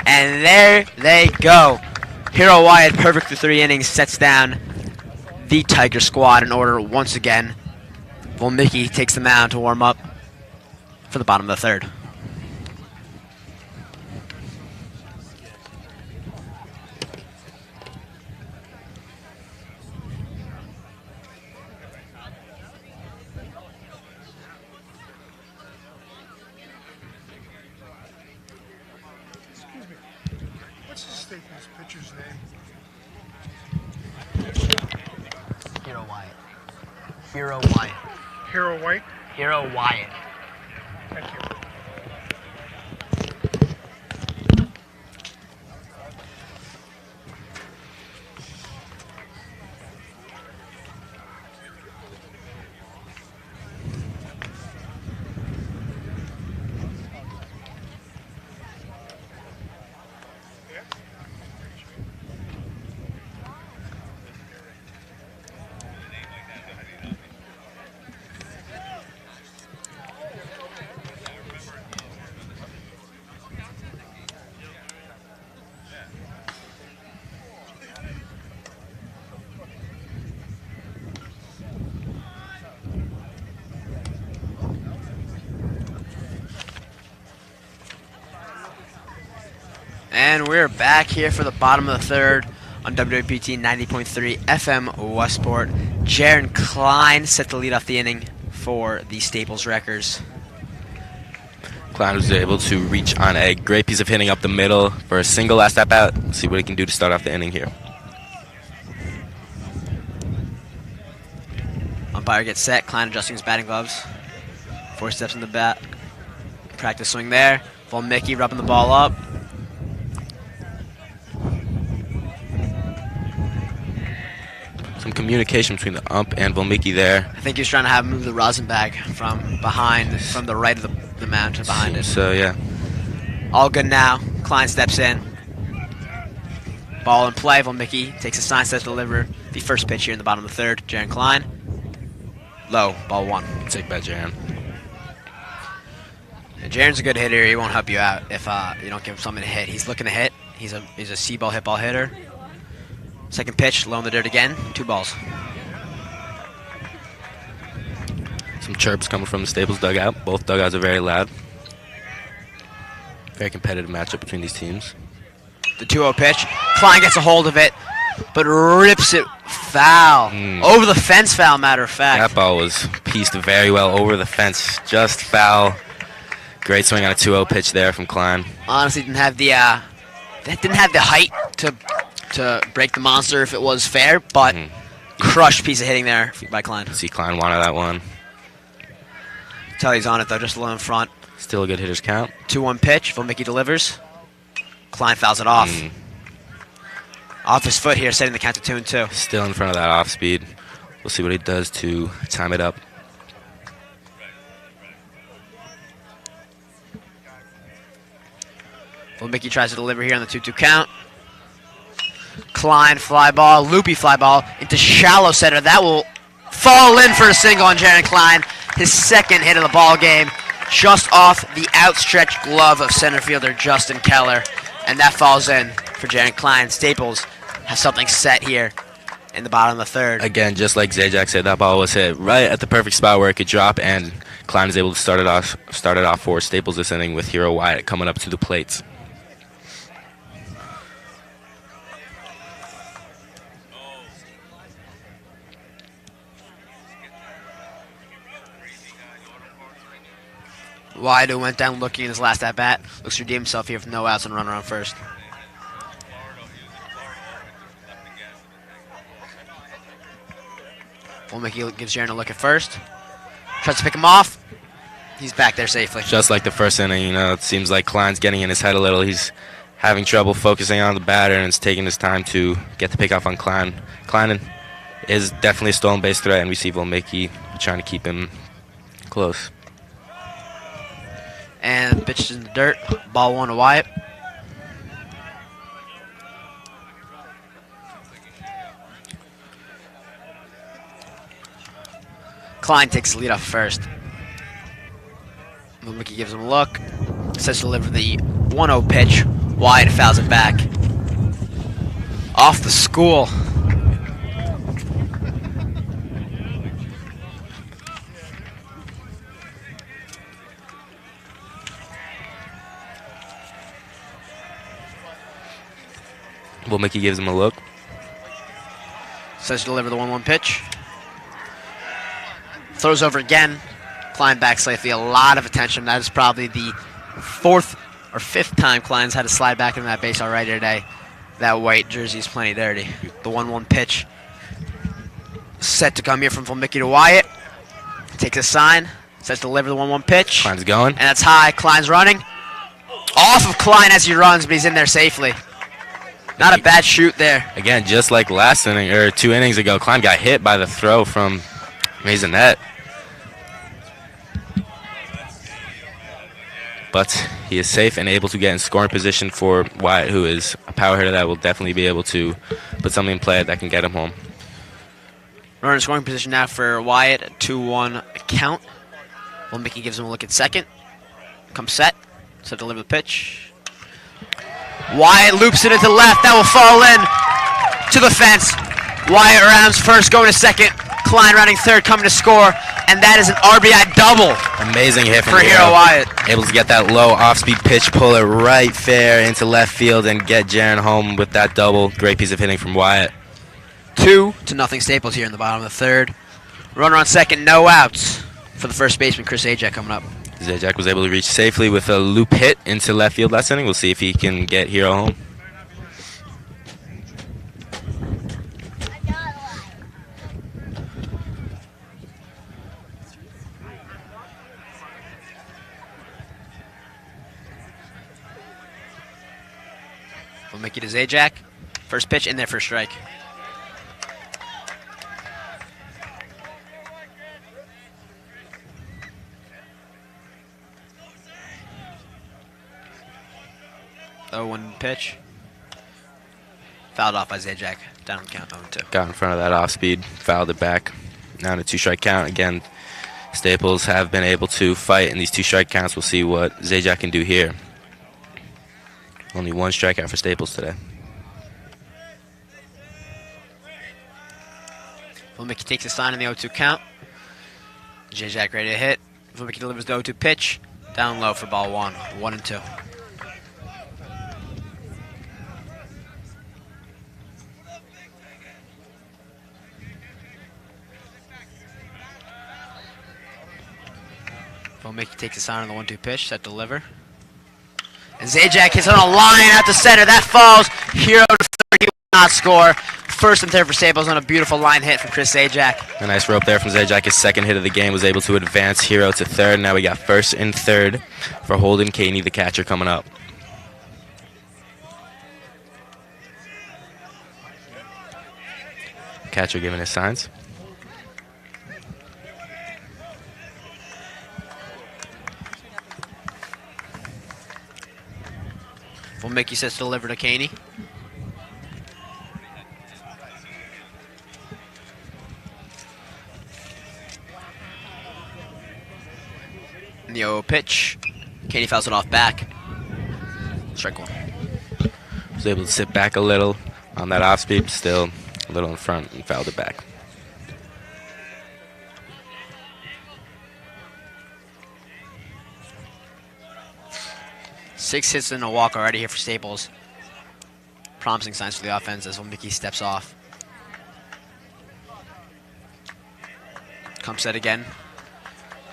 And there they go. Hero Wyatt, perfect through 3 innings, sets down the Tiger squad in order once again. Volmicki takes the mound to warm up for the bottom of the 3rd. What's the Staples pitcher's name? Hero Wyatt. Hero Wyatt. Hero White? Hero Wyatt. Thank you. And we're back here for the bottom of the 3rd on WWPT 90.3 FM Westport. Jaron Klein set to lead off the inning for the Staples Wreckers. Klein was able to reach on a great piece of hitting up the middle for a single last at bat. See what he can do to start off the inning here. Umpire gets set. Klein adjusting his batting gloves. 4 steps in the bat. Practice swing there. Volmicki rubbing the ball up. Some communication between the ump and Volmicki there. I think he was trying to have him move the rosin bag from behind, from the right of the mound to behind it. So, yeah. All good now. Klein steps in. Ball in play. Volmicki takes a sign, set to deliver the first pitch here in the bottom of the 3rd. Jaron Klein. Low. Ball 1. Take by Jaron. Jaron's a good hitter. He won't help you out if you don't give him something to hit. He's looking to hit. He's a C-ball, hit ball hitter. Second pitch, low in the dirt again. 2 balls. Some chirps coming from the Staples dugout. Both dugouts are very loud. Very competitive matchup between these teams. The 2-0 pitch. Klein gets a hold of it, but rips it foul. Over the fence foul, matter of fact. That ball was pieced very well over the fence. Just foul. Great swing on a 2-0 pitch there from Klein. Honestly, didn't have the height to break the monster if it was fair, but crushed piece of hitting there by Klein. See, Klein wanted that one. Tell he's on it though, just low in front. Still a good hitter's count. 2-1 pitch. Volmicki delivers. Klein fouls it off. Off his foot here, setting the count to 2-2. Still in front of that off speed. We'll see what he does to time it up. Well, Mickey tries to deliver here on the 2-2 count. Klein fly ball, loopy fly ball into shallow center. That will fall in for a single on Jaron Klein. His second hit of the ball game, just off the outstretched glove of center fielder Justin Keller. And that falls in for Jaron Klein. Staples has something set here in the bottom of the third. Again, just like Zajac said, that ball was hit right at the perfect spot where it could drop, and Klein is able to start it off for Staples this inning with Hero Wyatt coming up to the plates. Wyatt, who went down looking in his last at-bat, looks to redeem himself here with no outs and a runner on first. Well, Mickey gives Jaron a look at first. Tries to pick him off. He's back there safely. Just like the first inning, you know, it seems like Klein's getting in his head a little. He's having trouble focusing on the batter, and it's taking his time to get the pick off on Klein. Klein is definitely a stolen base threat, and we see Mickey trying to keep him close. And pitches in the dirt. Ball 1 to Wyatt. Klein takes the lead off first. Mickey gives him a look. Says to deliver the 1-0 pitch. Wyatt fouls it back. Off the school. Well, Mickey gives him a look. Says to deliver the 1-1 pitch. Throws over again. Klein back safely. A lot of attention. That is probably the 4th or 5th time Klein's had to slide back into that base already today. That white jersey is plenty dirty. The 1-1 pitch. Set to come here from Mickey to Wyatt. Takes a sign. Says to deliver the 1-1 pitch. Klein's going. And that's high. Klein's running. Off of Klein as he runs, but he's in there safely. Not a bad shoot there. Again, just like last inning, or 2 innings ago, Klein got hit by the throw from Maisonette. But he is safe and able to get in scoring position for Wyatt, who is a power hitter that will definitely be able to put something in play that can get him home. Runner in scoring position now for Wyatt, a 2-1 count. Well, Mickey gives him a look at second. Comes set. So deliver the pitch. Wyatt loops it into left. That will fall in to the fence. Wyatt rounds first, going to second. Klein rounding third, coming to score. And that is an RBI double. Amazing hit for Hero Wyatt. Able to get that low off-speed pitch, pull it right fair into left field, and get Jaron home with that double. Great piece of hitting from Wyatt. 2-0 Staples here in the bottom of the third. Runner on second, no outs for the first baseman, Chris Zajac, coming up. Zajac was able to reach safely with a loop hit into left field last inning. We'll see if he can get Hero home. We'll make it to Zajac. First pitch in there for a strike. Oh, 1 pitch. Fouled off by Zajac. Down on the count, 0-2. Got in front of that off speed, fouled it back. Now in a 2-strike count. Again, Staples have been able to fight in these 2-strike counts. We'll see what Zajac can do here. Only 1 strikeout for Staples today. Mickey takes a sign in the 0-2 count. Zajac ready to hit. Mickey delivers the 0-2 pitch. Down low for ball 1. 1-2. Mickey takes a sign on the 1-2 pitch. Set deliver. And Zajac hits on a line out to center. That falls. Hero to third. He will not score. First and third for Staples on a beautiful line hit from Chris Zajac. A nice rope there from Zajac. His second hit of the game was able to advance Hero to third. Now we got first and third for Holden Caney, the catcher, coming up. Catcher giving his signs. Mickey says to deliver to Caney. The 0 pitch. Caney fouls it off back. Strike one. Was able to sit back a little on that off speed, still a little in front, and fouled it back. Six hits and a walk already here for Staples. Promising signs for the offense as Mickey steps off. Comes set again.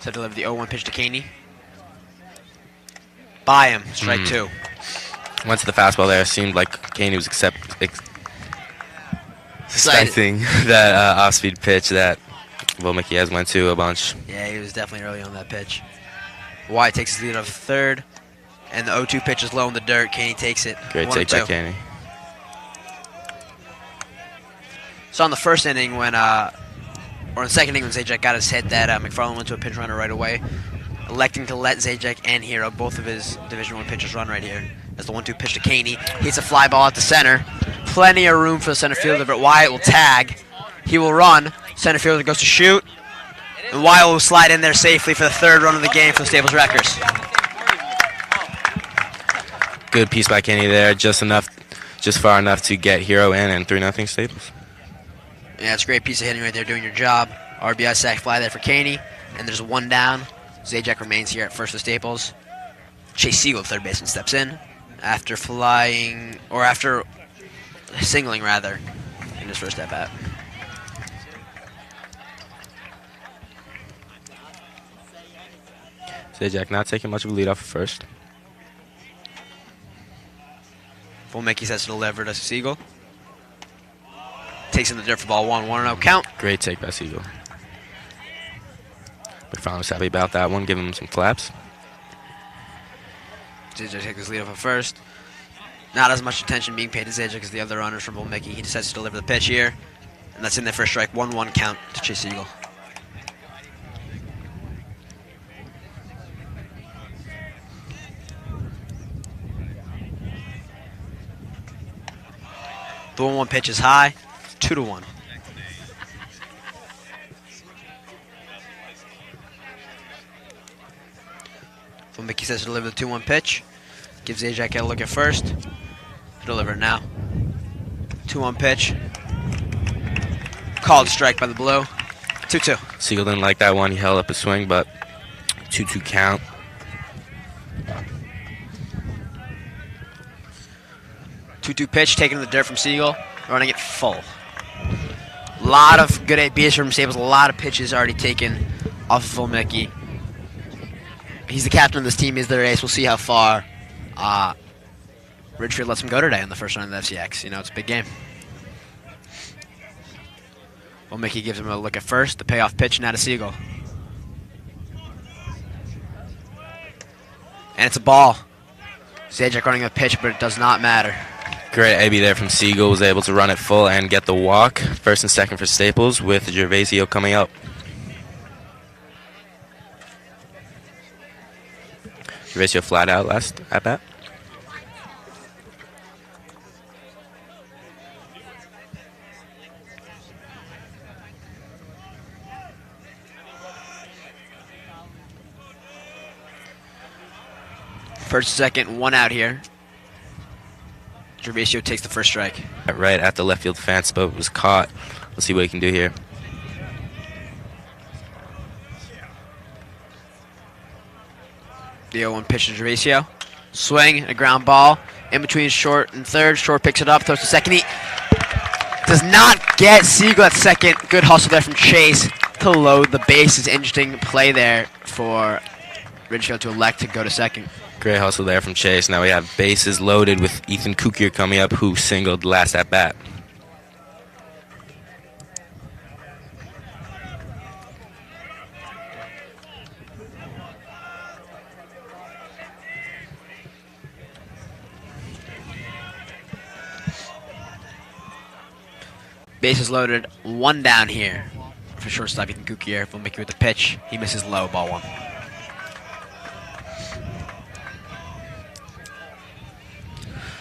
So deliver the 0-1 pitch to Caney. By him, strike two. Went to the fastball there. Seemed like Caney was expecting that off-speed pitch that Mickey has went to a bunch. Yeah, he was definitely early on that pitch. Wyatt takes his lead off third, and the 0-2 pitch is low in the dirt. Caney takes it. Great take by Caney. So in the first inning when, or in the second inning when Zajac got his hit, that McFarland went to a pinch runner right away, electing to let Zajac and Hero, both of his Division I pitchers, run right here. As the 1-2 pitch to Caney, hits a fly ball at the center. Plenty of room for the center fielder, but Wyatt will tag. He will run. Center fielder goes to shoot, and Wyatt will slide in there safely for the third run of the game for the Staples Wreckers. Good piece by Caney there, just far enough to get Hero in, and 3-0 Staples. Yeah, it's a great piece of hitting right there, doing your job. RBI sac fly there for Caney, and there's one down. Zajac remains here at first for Staples. Chase Siegel, third baseman, steps in after singling rather in his first at bat. Zajac not taking much of a lead off at first. Mickey sets to deliver to Siegel. Takes in the dirt for ball 1-0 count. Great take by Siegel. McFarland was happy about that one, giving him some claps. Zajac takes his lead off at first. Not as much attention being paid to Zajac as the other runners from Mickey. He decides to deliver the pitch here, and that's in there for a strike. 1-1 count to Chase Siegel. The 1-1 pitch is high, 2-1. Mickey says to deliver the 2-1 pitch. Gives Zajac a look at first. Deliver it now. 2-1 pitch. Called strike by the blue. 2-2. Siegel didn't like that one. He held up his swing, but 2-2 count. Pitch, taking the dirt from Siegel, running it full. A lot of good ABs from Staples, a lot of pitches already taken off of Mickey. He's the captain of this team, he's their ace. We'll see how far Ridgefield lets him go today on the first round of the FCIAC. You know, it's a big game. Mickey gives him a look at first, the payoff pitch now to Siegel. And it's a ball. Zajac running a pitch, but it does not matter. Great AB there from Siegel, was able to run it full and get the walk. First and second for Staples with Gervasio coming up. Gervasio flat out last at bat. First, second, one out here. Gervasio takes the first strike. Right at the left field fence, but was caught. Let's see what he can do here. The 0-1 pitch to Gervasio. Swing, a ground ball. In between short and third. Short picks it up, throws to second. He does not get Siegel at second. Good hustle there from Chase to load the bases. Interesting play there for Ridgefield to elect to go to second. Great hustle there from Chase. Now we have bases loaded with Ethan Kukier coming up, who singled last at bat. Bases loaded, one down here for shortstop Ethan Kukier. Mickey with the pitch. He misses low, ball one.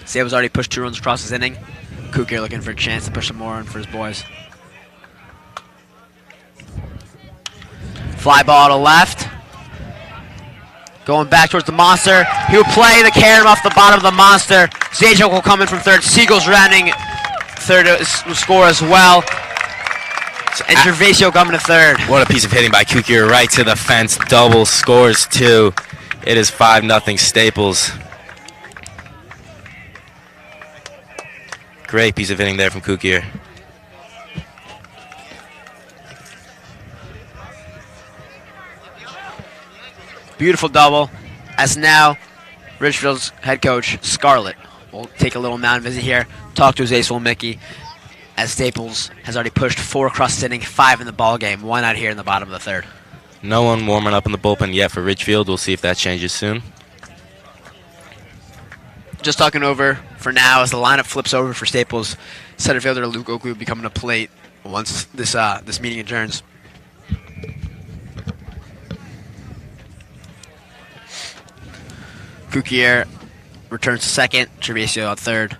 Staples already pushed 2 runs across his inning. Kukier looking for a chance to push some more in for his boys. Fly ball to left. Going back towards the monster. He will play the carry off the bottom of the monster. Zajac will come in from third. Siegel's rounding third will score as well. And Gervasio coming to third. What a piece of hitting by Kukier right to the fence. Double scores 2. It is 5-0 Staples. Great piece of hitting there from Kukier. Beautiful double. As now, Ridgefield's head coach, Scarlett, will take a little mound visit here, talk to his ace, Mickey, as Staples has already pushed 4 across the inning, 5 in the ball game, 1 out here in the bottom of the third. No one warming up in the bullpen yet for Ridgefield. We'll see if that changes soon. Just talking over for now as the lineup flips over for Staples. Center fielder Luke Oakley will be coming to plate once this meeting adjourns. Kukier returns to second. Gervasio on third.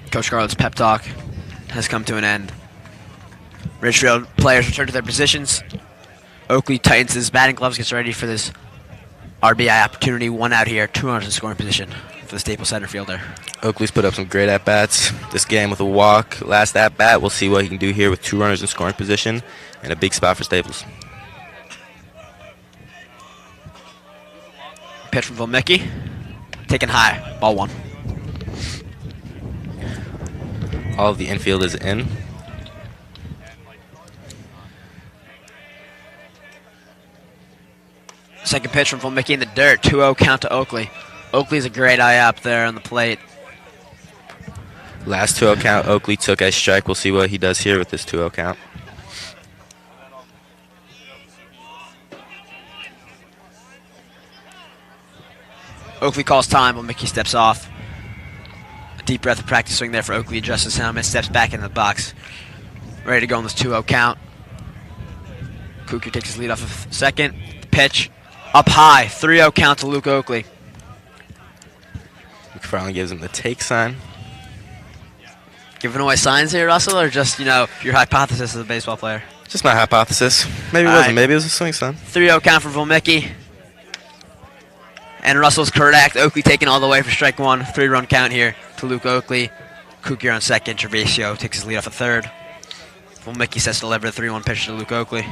Coach Scarlett's pep talk has come to an end. Ridgefield players return to their positions. Oakley tightens his batting gloves, gets ready for this RBI opportunity. 1 out here, 2 runners in scoring position for the Staples center fielder. Oakley's put up some great at-bats this game with a walk. Last at-bat, we'll see what he can do here with 2 runners in scoring position and a big spot for Staples. Pitch from Volmicki. Taken high, ball 1. All of the infield is in. Second pitch from Volmicki in the dirt. 2-0 count to Oakley. Oakley's a great eye up there on the plate. Last 2-0 count, Oakley took a strike. We'll see what he does here with this 2-0 count. Oakley calls time while Mickey steps off. A deep breath of practice swing there for Oakley. Adjusts his helmet, steps back into the box. Ready to go on this 2-0 count. Kukier takes his lead off of second. Pitch up high. 3-0 count to Luke Oakley. McFarland gives him the take sign. Giving away signs here, Russell, or just, your hypothesis as a baseball player? Just my hypothesis. Maybe it All wasn't. right. Maybe it was a swing sign. 3-0 count for Volmicki. And Russell's correct. Oakley taking all the way for strike 1. 3-run count here to Luke Oakley. Kukier on second. Gervasio takes his lead off a third. Volmicki sets to deliver the 3-1 pitch to Luke Oakley.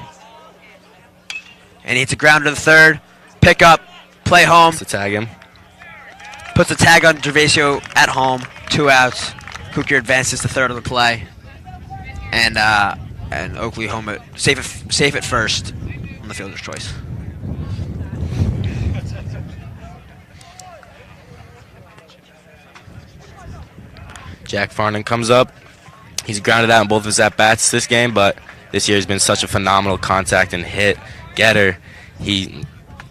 And he hits a grounder to the third. Pick up. Play home. To tag him. Puts the tag on Gervasio at home. 2 outs. Kukier advances to third on the play. And Oakley home at safe at first on the fielder's choice. Jack Farnan comes up. He's grounded out in both of his at-bats this game, but this year has been such a phenomenal contact and hit getter. He's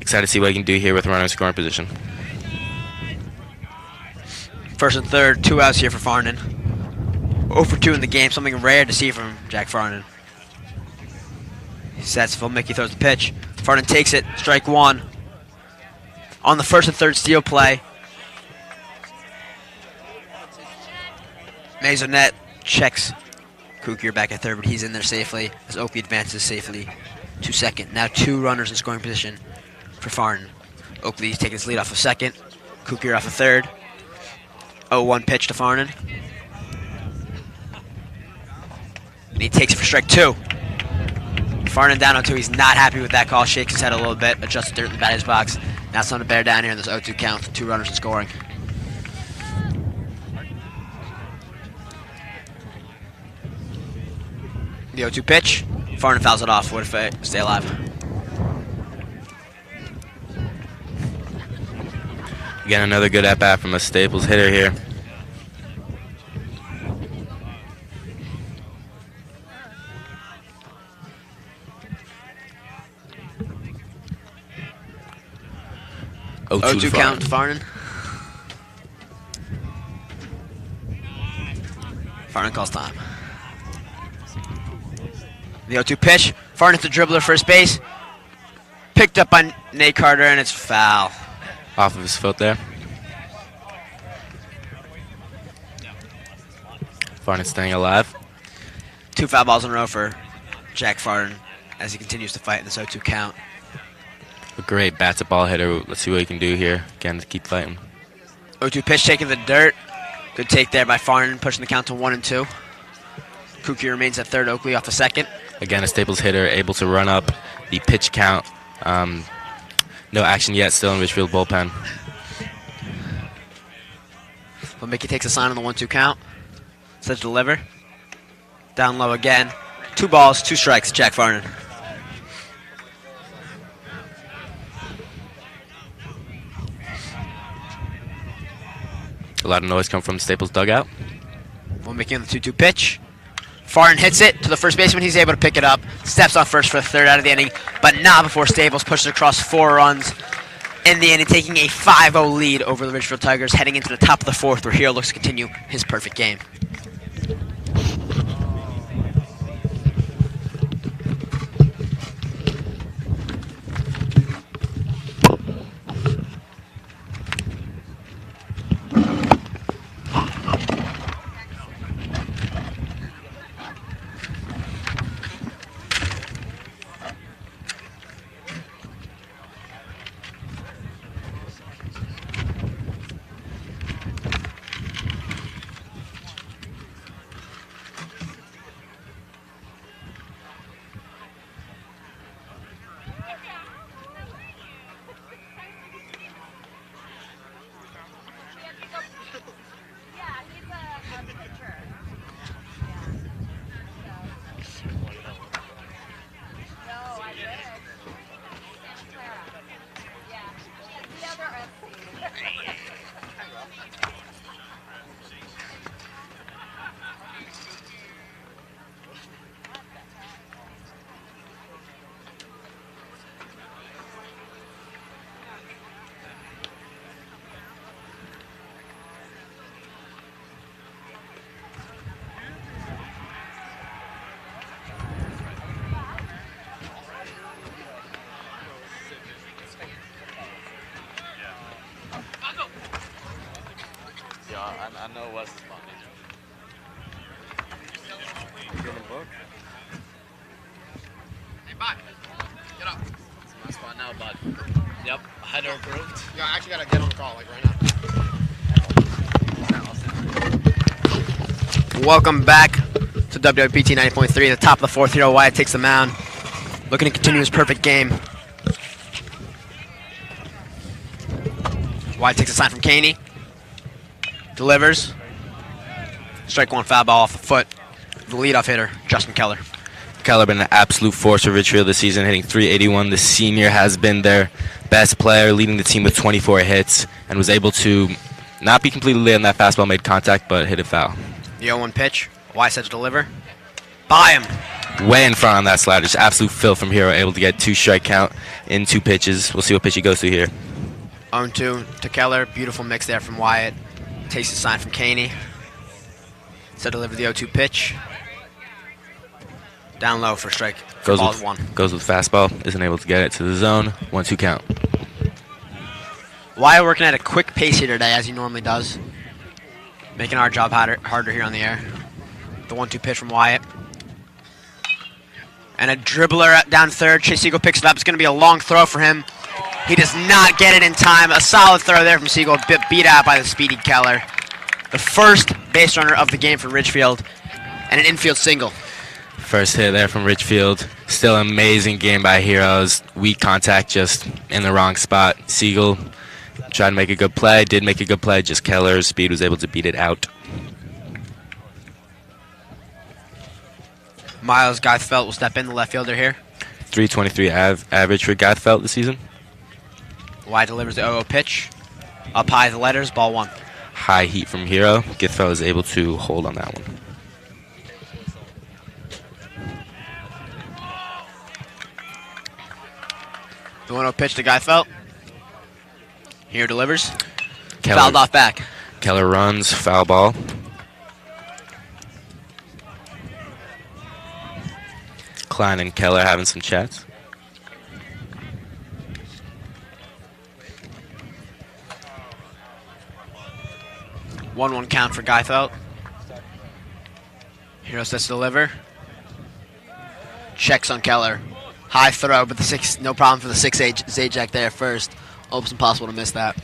excited to see what he can do here with runner in scoring position. First and third, 2 outs here for Farnan. 0 for 2 in the game, something rare to see from Jack Farnan. He sets, Volmicki throws the pitch. Farnan takes it, strike 1. On the first and third steal play, Maisonette checks Kukier back at third, but he's in there safely as Oakley advances safely to second. Now 2 runners in scoring position for Farnan. Oakley's taking his lead off of second. Kukier off of third. 0-1 pitch to Farnan. And he takes it for strike 2. Farnan down on 2. He's not happy with that call. Shakes his head a little bit. Adjusts the dirt in the batter's box. Now it's time to bear down here in this 0-2 count for 2 runners in scoring. The 0-2 pitch. Farnan fouls it off. What if I stay alive? Again, another good at-bat from a Staples hitter here. Oh, 0-2 count to Farnan. Farnan calls time. The 0-2 pitch. Far into the dribbler, first base. Picked up by Nate Carter, and it's foul. Off of his foot there. Farnan staying alive. 2 foul balls in a row for Jack Farden as he continues to fight in this 0-2 count. A great bat-to-ball hitter. Let's see what he can do here. Again, to keep fighting. 0-2 pitch taking the dirt. Good take there by Farden, pushing the count to 1-2. Kuki remains at third, Oakley off the second. Again, a Staples hitter able to run up the pitch count. No action yet, still in Ridgefield bullpen. But Mickey takes a sign on the 1-2 count. Says deliver. Down low again. 2 balls, 2 strikes, Jack Farnan. A lot of noise come from the Staples dugout. Well, Mickey on the 2-2 pitch. Farnan hits it to the first baseman. He's able to pick it up. Steps on first for the third out of the inning, but not before Staples pushes across 4 runs in the inning, taking a 5-0 lead over the Ridgefield Tigers, heading into the top of the 4th, where Hero looks to continue his perfect game. I know what's the spot. You getting a book? Hey, bud. Get up. It's my spot now, bud. Yep, header approved. Yeah, I actually got to get on the call, like, right now. Welcome back to WWPT 90.3. The top of the 4th, Hero Wyatt takes the mound. Looking to continue his perfect game. Wyatt takes a sign from Caney. Delivers. Strike 1, foul ball off the foot. The leadoff hitter, Justin Keller. Keller been an absolute force for Ridgefield this season, hitting .381. The senior has been their best player, leading the team with 24 hits, and was able to not be completely late on that fastball, made contact, but hit it foul. The 0-1 pitch. Wyatt set to deliver. By him. Way in front on that slider, just absolute filth from Hero, able to get 2 strike count in 2 pitches. We'll see what pitch he goes to here. 0-2 to Keller. Beautiful mix there from Wyatt. Takes a sign from Caney. Set to deliver the 0-2 pitch. Down low for strike. Goes Ball with 1. Goes with fastball, isn't able to get it to the zone. 1-2 count. Wyatt working at a quick pace here today, as he normally does. Making our job harder here on the air. The 1-2 pitch from Wyatt. And a dribbler down third. Chase Siegel picks it up. It's going to be a long throw for him. He does not get it in time. A solid throw there from Siegel, beat out by the speedy Keller. The first base runner of the game for Ridgefield, and an infield single. First hit there from Ridgefield. Still an amazing game by Heroes. Weak contact, just in the wrong spot. Siegel tried to make a good play, did make a good play, just Keller's speed was able to beat it out. Miles Geithfeld will step in, the left fielder here. .323 average for Geithfeld this season. Wyatt delivers the 0-0 pitch. Up high, the letters, ball 1. High heat from Hero. Geithfeld is able to hold on that one. The 1-0 pitch to Geithfeld. Here delivers. Keller, Fouled off back. Keller runs, foul ball. Klein and Keller having some chats. One count for Geifeld. Hero sets to deliver. Checks on Keller. High throw, but no problem for the 6'8" Zajac there first. Almost impossible to miss that.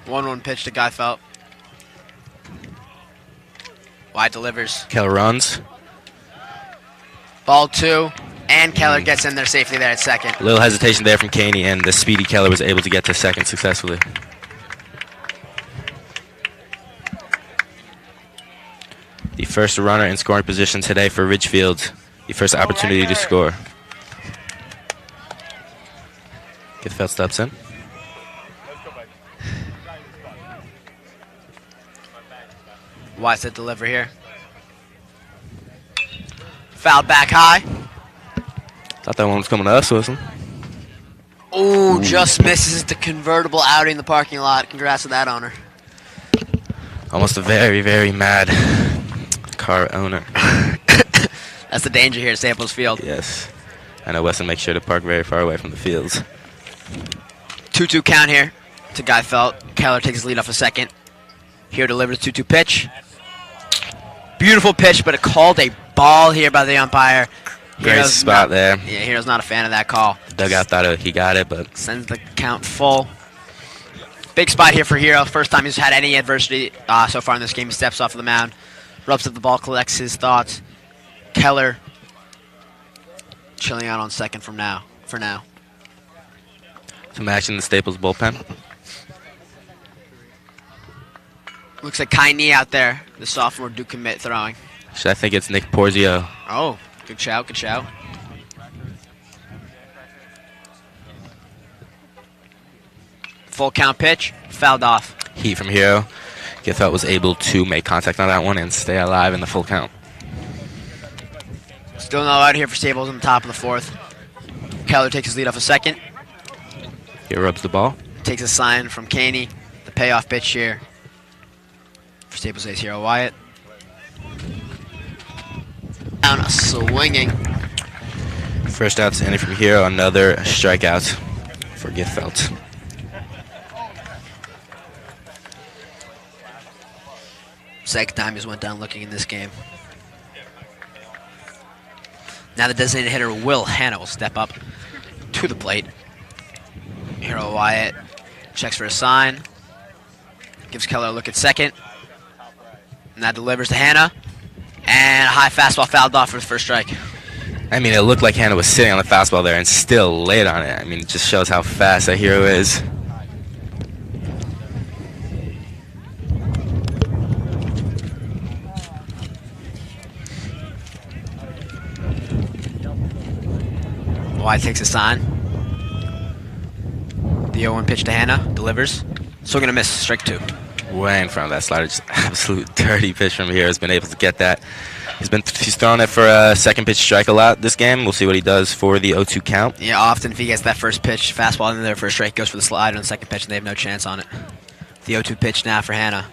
One pitch to Geifeld. Wide delivers. Keller runs. Ball 2, and Keller gets in there safely there at second. A little hesitation there from Caney, and the speedy Keller was able to get to second successfully. The first runner in scoring position today for Ridgefield. The first opportunity to score. Geifeld steps in. Wide set deliver here. Fouled back high. Thought that one was coming to us, wasn't it? Ooh, just misses the convertible Audi in the parking lot. Congrats to that owner. Almost a very, very mad car owner. That's the danger here at Staples Field. Yes. I know Weston makes sure to park very far away from the fields. 2-2 count here to Geifeld. Keller takes his lead off a second. Here delivers 2-2 pitch. Beautiful pitch, but it called a ball here by the umpire. Great spot there. Yeah, Hero's not a fan of that call. Dugout thought he got it, but Sends the count full. Big spot here for Hero. First time he's had any adversity so far in this game. He steps off of the mound, rubs up the ball, collects his thoughts. Keller chilling out on second for now. some action in the Staples bullpen. Looks like Kai Nee out there, the sophomore Duke commit throwing. Actually, I think it's Nick Porzio. Oh, good shout, good shout. Full count pitch, fouled off. Heat from Hero. Giffelt was able to make contact on that one and stay alive in the full count. Still no out here for Staples in the top of the fourth. Keller takes his lead off a second. Here rubs the ball. Takes a sign from Caney. The payoff pitch here for Staples ace Hero Wyatt. Down a swinging. First out to inning from Hero. Another strikeout for Giffelt. Second time he's went down looking in this game. Now the designated hitter Will Hanna will step up to the plate. Hero Wyatt checks for a sign. Gives Keller a look at second. And that delivers to Hanna. And a high fastball fouled off for the first strike. I mean, it looked like Hanna was sitting on the fastball there and still laid on it. I mean, it just shows how fast that Hero is. Wyatt takes a sign. The 0-1 pitch to Hanna. Delivers. Swing and a miss. Strike two. Way in front of that slider. Just absolute dirty pitch from Hero. Has been able to get that. He's thrown it for a second pitch strike a lot this game. We'll see what he does for the 0-2 count. Yeah, often if he gets that first pitch, fastball in there for a strike, goes for the slider on the second pitch, and they have no chance on it. The 0-2 pitch now for Hanna.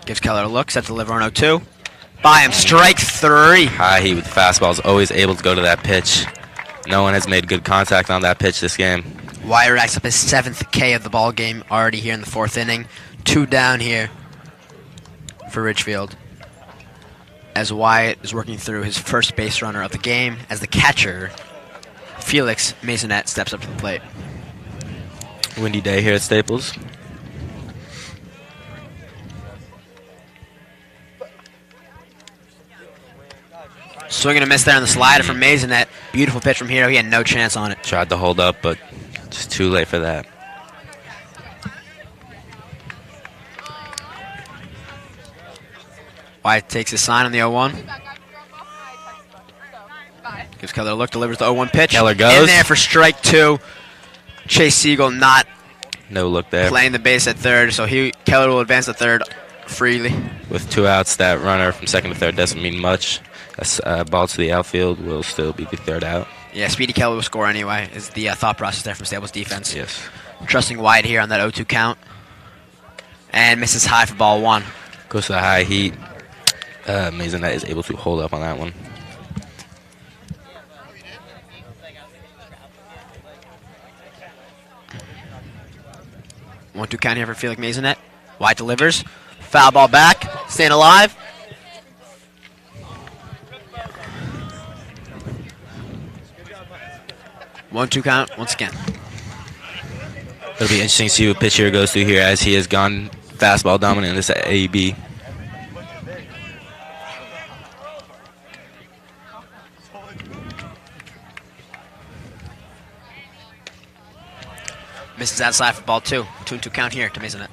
Gives Keller a look, set to deliver on 0-2. By him, strike three. High heat with the fastball, is always able to go to that pitch. No one has made good contact on that pitch this game. Wyatt racks up his 7th K of the ball game already here in the 4th inning. 2 down here for Ridgefield. As Wyatt is working through his first base runner of the game, as the catcher, Felix Masonette, steps up to the plate. Windy day here at Staples. Swing and a miss there on the slider from Masonette. Beautiful pitch from Hero. He had no chance on it. Tried to hold up, but just too late for that. Wyatt takes his sign on the 0-1. Gives Keller a look, delivers the 0-1 pitch. Keller goes. In there for strike two. Chase Siegel not No look there. playing the base at third, so Keller will advance to third freely. With 2 outs, that runner from second to third doesn't mean much. A ball to the outfield will still be the third out. Yeah, Speedy Kelly will score anyway, is the thought process there from Stables defense. Yes. Trusting wide here on that 0-2 count. And misses high for ball 1. Goes to the high heat. Maisonette is able to hold up on that one. One-two count here for Felix Maisonette. Wide delivers. Foul ball back. Staying alive. One-two count once again. It'll be interesting to see what pitcher goes through here, as he has gone fastball dominant in this AB. Misses outside for ball 2. 2-2 count here to Maisonette.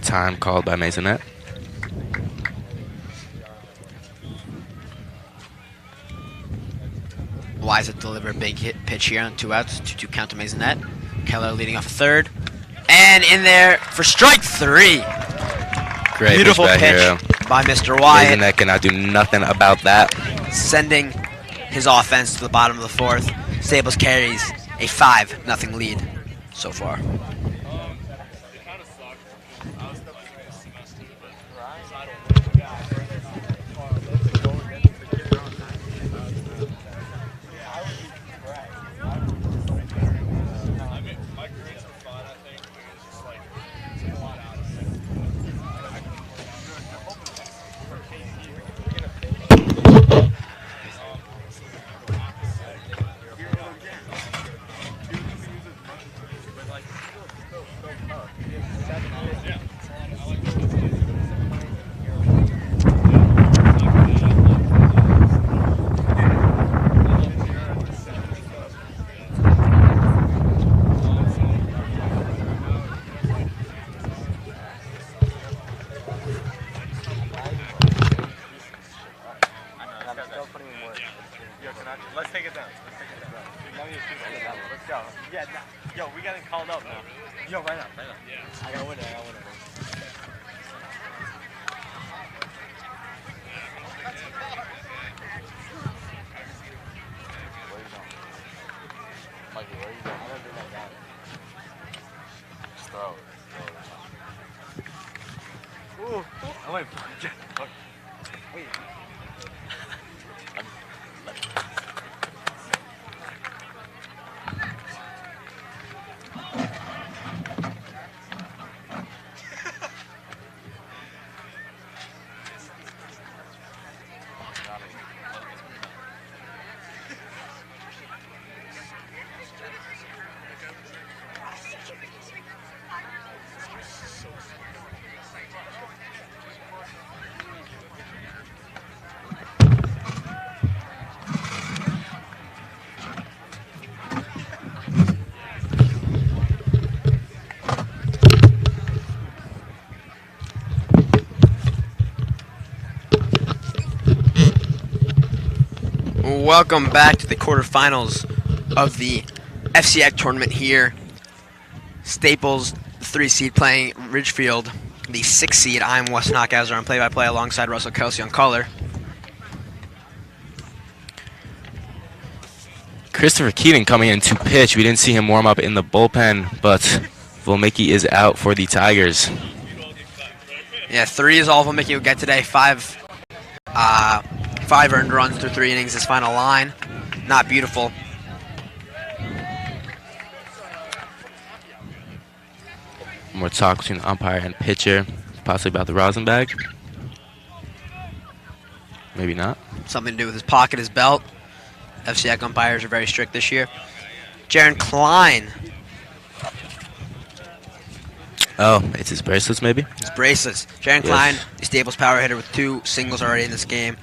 Time called by Maisonette. Wise to deliver a big hit pitch here on 2 outs. 2-2 count to Maisonette. Keller leading off a third. And in there for strike 3. Great Beautiful pitch pitch by Mr. Wyatt. Maisonette cannot do nothing about that. Sending his offense to the bottom of the 4th. Stables carries a 5-0 lead so far. Let's take it down. Let's go. Yeah, yo, we got it called up now. Yo, right now. Yeah. I gotta win it. Mikey, where are you going? I'm gonna bring that down. Just throw it. Ooh. I went. Wait. Welcome back to the quarterfinals of the FCIAC tournament here. Staples, the 3 seed, playing Ridgefield, the 6 seed. I'm Wes Knockhauser on play-by-play alongside Russell Kelsey on color. Christopher Keating coming in to pitch. We didn't see him warm up in the bullpen, but Volmicki is out for the Tigers. Yeah, 3 is all Volmicki will get today. 5 earned runs through 3 innings, his final line. Not beautiful. More talk between the umpire and pitcher, possibly about the rosin bag. Maybe not. Something to do with his pocket, his belt. FCIAC umpires are very strict this year. Jaron Klein. Oh, it's his bracelets maybe? His bracelets. Jaron Klein, the Staples power hitter with 2 singles already in this game.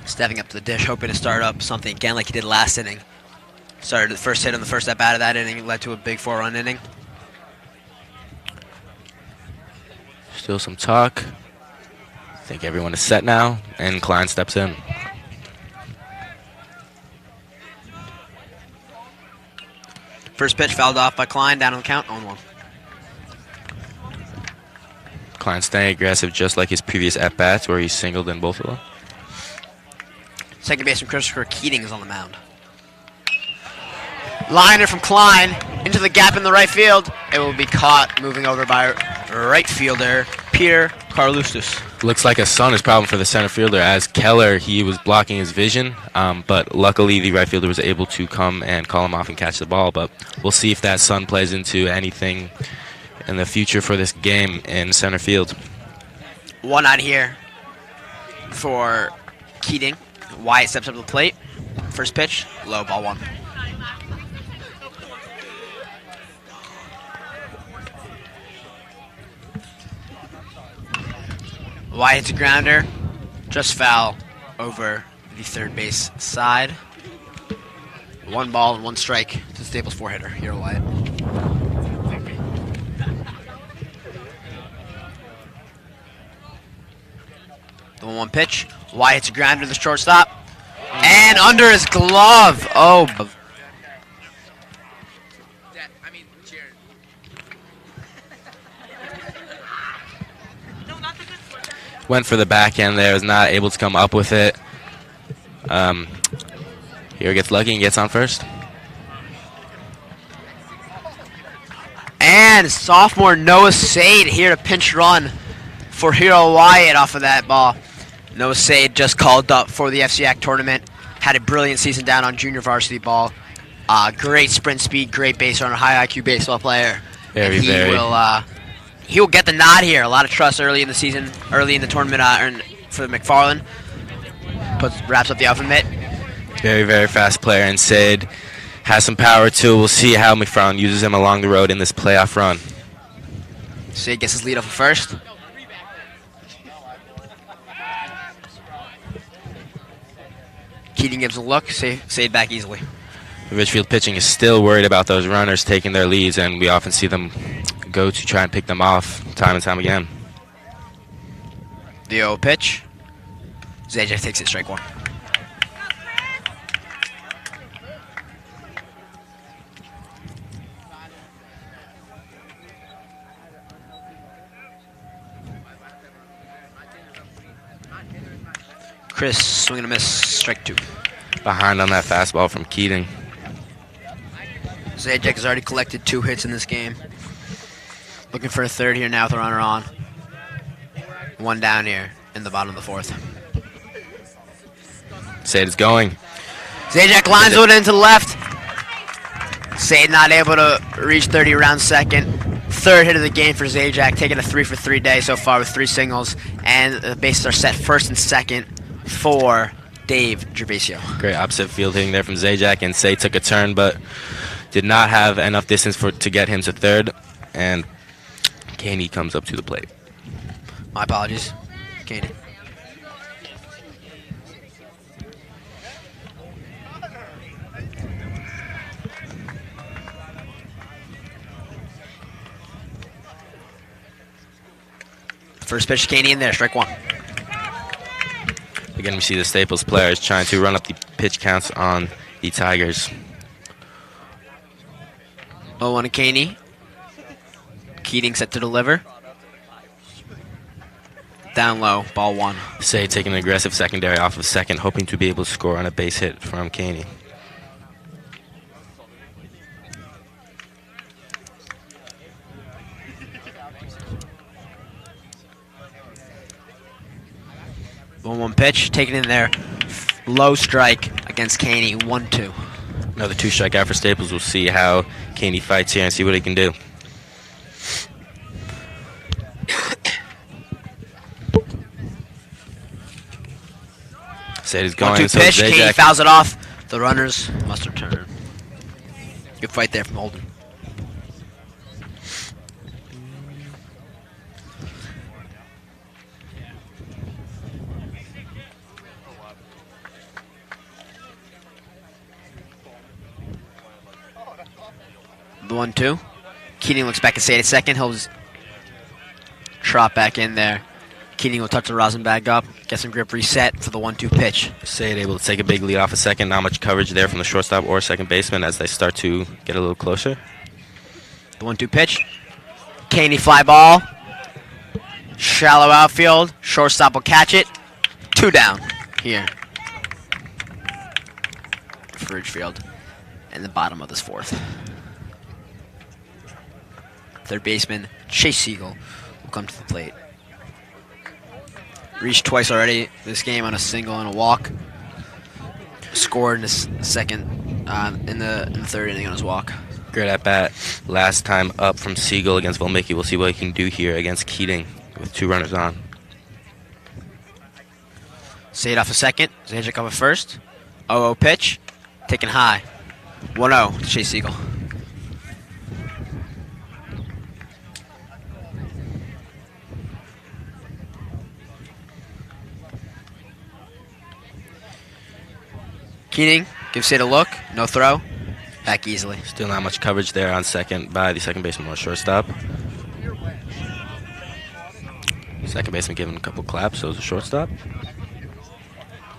Stepping up to the dish, hoping to start up something again like he did last inning. Started the first hit on the first at bat of that inning, led to a big 4-run inning. Still some talk. I think everyone is set now, and Klein steps in. First pitch fouled off by Klein, down on the count, 0-1. Klein staying aggressive just like his previous at-bats where he singled in both of them. Second baseman Christopher Keating is on the mound. Liner from Klein into the gap in the right field. It will be caught moving over by right fielder Peter Carlustus. Looks like a sun is problem for the center fielder as Keller, he was blocking his vision, but luckily the right fielder was able to come and call him off and catch the ball. But we'll see if that sun plays into anything in the future for this game in center field. 1 out here for Keating. Wyatt steps up to the plate. First pitch, low, ball 1. Wyatt hits a grounder, just foul over the third base side. 1 ball and 1 strike to the Staples 4-hitter. Here, Wyatt. The 1-1 pitch. Wyatt hits a grounder to the shortstop. And under his glove. Oh. Went for the backhand there, was not able to come up with it. Here gets lucky and gets on first. And sophomore Noah Sade here to pinch run for Hero Wyatt off of that ball. Noah Sade just called up for the FCIAC tournament. Had a brilliant season down on junior varsity ball. Great sprint speed, great base runner, high IQ baseball player. Very. He will get the nod here. A lot of trust early in the season, early in the tournament for McFarland. Wraps up the alphabet. Very, very fast player, and Sid has some power too. We'll see how McFarland uses him along the road in this playoff run. Sid gets his lead off at first. Keating gives a look, Sid back easily. Ridgefield pitching is still worried about those runners taking their leads, and we often see them go to try and pick them off time and time again. The 0 pitch. Zajac takes it, strike 1. Chris swing and a miss, strike 2. Behind on that fastball from Keating. Zajac has already collected 2 hits in this game. Looking for a third here now with the runner on. 1 down here in the bottom of the 4th. Sade is going. Zajac lines it into the left. Sade not able to reach 30 around second. Third hit of the game for Zajac, taking a 3-for-3 day so far with 3 singles. And the bases are set first and second for Dave Gervasio. Great opposite field hitting there from Zajac, and Sade took a turn but did not have enough distance to get him to third. And Caney comes up to the plate. My apologies, Caney. First pitch, Caney in there, strike 1. Again, we see the Staples players trying to run up the pitch counts on the Tigers. 0-1 to Caney. Keating set to deliver. Down low, ball 1. Sade taking an aggressive secondary off of second, hoping to be able to score on a base hit from Caney. One pitch, taken in there. Low strike against Caney, 1-2. Another 2 strikeout for Staples. We'll see how Caney fights here and see what he can do. Sade is going. 1-2 So pitch, Zajac. Caney fouls it off. The runners must return. Good fight there from Holden. The 1-2. Keating looks back at Sade at second. He'll just trot back in there. Keating will touch the rosin bag up, get some grip reset for the 1-2 pitch. Sade able to take a big lead off a second. Not much coverage there from the shortstop or second baseman as they start to get a little closer. The 1-2 pitch. Caney fly ball. Shallow outfield. Shortstop will catch it. 2 down here for Ridgefield in the bottom of this 4th. Third baseman Chase Siegel will come to the plate. Reached twice already this game on a single and a walk. Scored in the second, in the 3rd inning on his walk. Great at bat last time up from Siegel against Volmicki. We'll see what he can do here against Keating with 2 runners on. Sade off a second. Zajac off a first. 0-0 pitch. Taken high. 1-0 to Chase Siegel. Keating gives Sade a look. No throw. Back easily. Still not much coverage there on second by the second baseman or shortstop. Second baseman giving a couple claps, so it's a shortstop.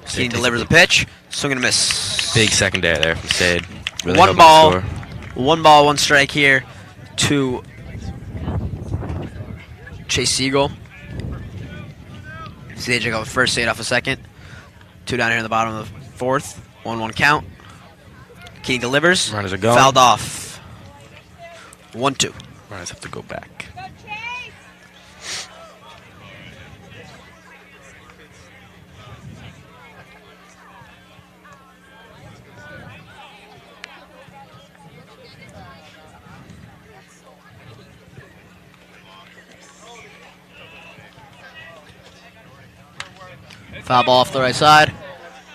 Keating delivers a pitch. Swing and a miss. Big secondary there from Sade. Really One hoping to ball. score. 1 ball, 1 strike here to Chase Siegel. Zajac off first, Sade off a second. 2 down here in the bottom of the 4th. 1-1 count. Keating delivers. Runners are going. Fouled off. 1-2. Runners have to go back. Foul ball off the right side.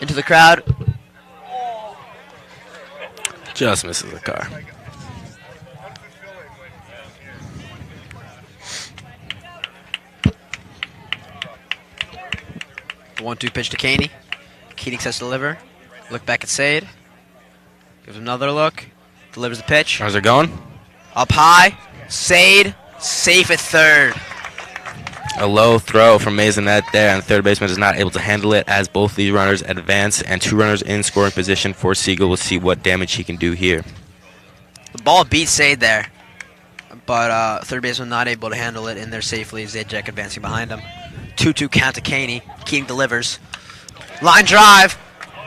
Into the crowd. Just misses the car. The 1-2 pitch to Caney. Keating sets to deliver. Look back at Sade. Gives another look. Delivers the pitch. Runners are going. Up high. Sade. Safe at 3rd. A low throw from Maisonette there, and the third baseman is not able to handle it as both these runners advance, and 2 runners in scoring position for Siegel. We'll see what damage he can do here. The ball beat Sade there, but third baseman not able to handle it in there safely. Zajac advancing behind him. 2-2 count to Caney. Keating delivers. Line drive.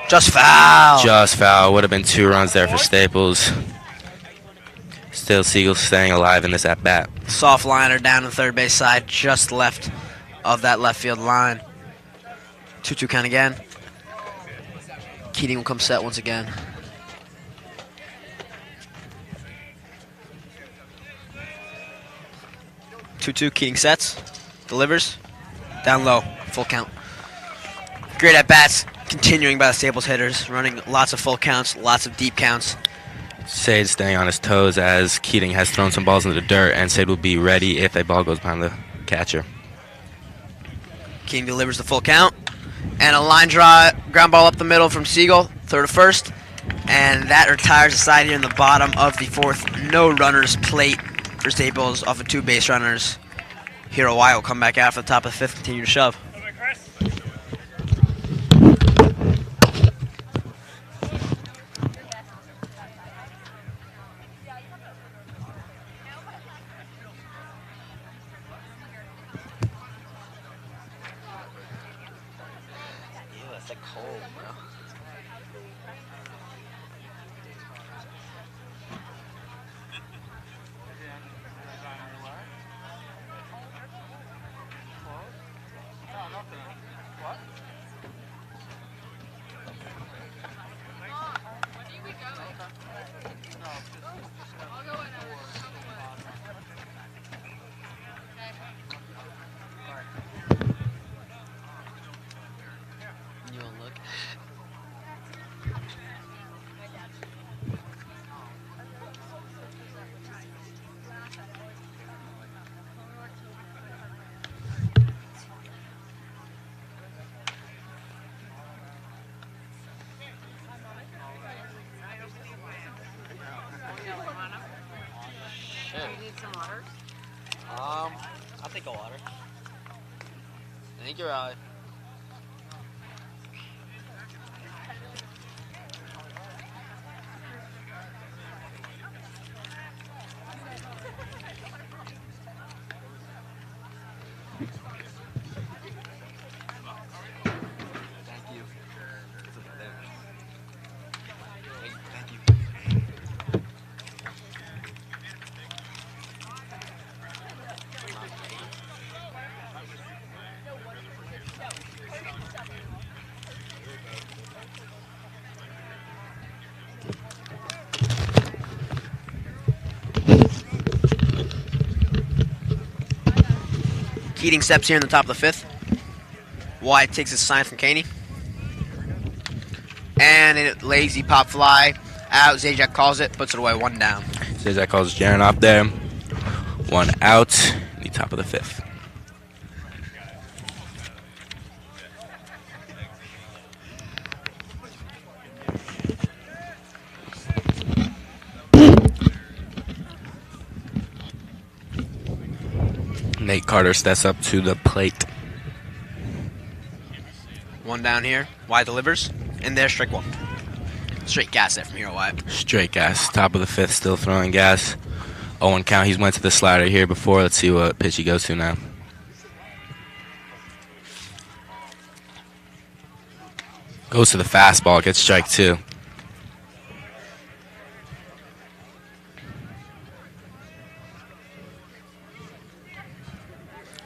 Just foul. Just foul. Would have been 2 runs there for Staples. Still Siegel staying alive in this at-bat. Soft liner down the third base side, just left of that left field line. 2-2 count again. Keating will come set once again. Keating sets, delivers, down low, full count. Great at bats, continuing by the Staples hitters, running lots of full counts, lots of deep counts. Sade staying on his toes as Keating has thrown some balls into the dirt, and Sade will be ready if a ball goes behind the catcher. Keating delivers the full count, and a line ground ball up the middle from Siegel, third to first, and that retires the side here in the bottom of the 4th. No runners plate for Staples off of 2 base runners. Hero Y will come back out for the top of the 5th, continue to shove. You need some water? I'll take a water. Thank you, Riley. Keating steps here in the top of the fifth. Wyatt takes his sign from Caney. And a lazy pop fly out. Zajac calls it, puts it away, 1 down. Zajac calls Jaron off there. 1 out in the top of the fifth. Nate Carter steps up to the plate. 1 down here. Wyatt delivers. And there's strike 1. Straight gas there from Hero Wyatt. Straight gas. Top of the fifth, still throwing gas. 0-1 count. He's went to the slider here before. Let's see what pitch he goes to now. Goes to the fastball. Gets strike 2.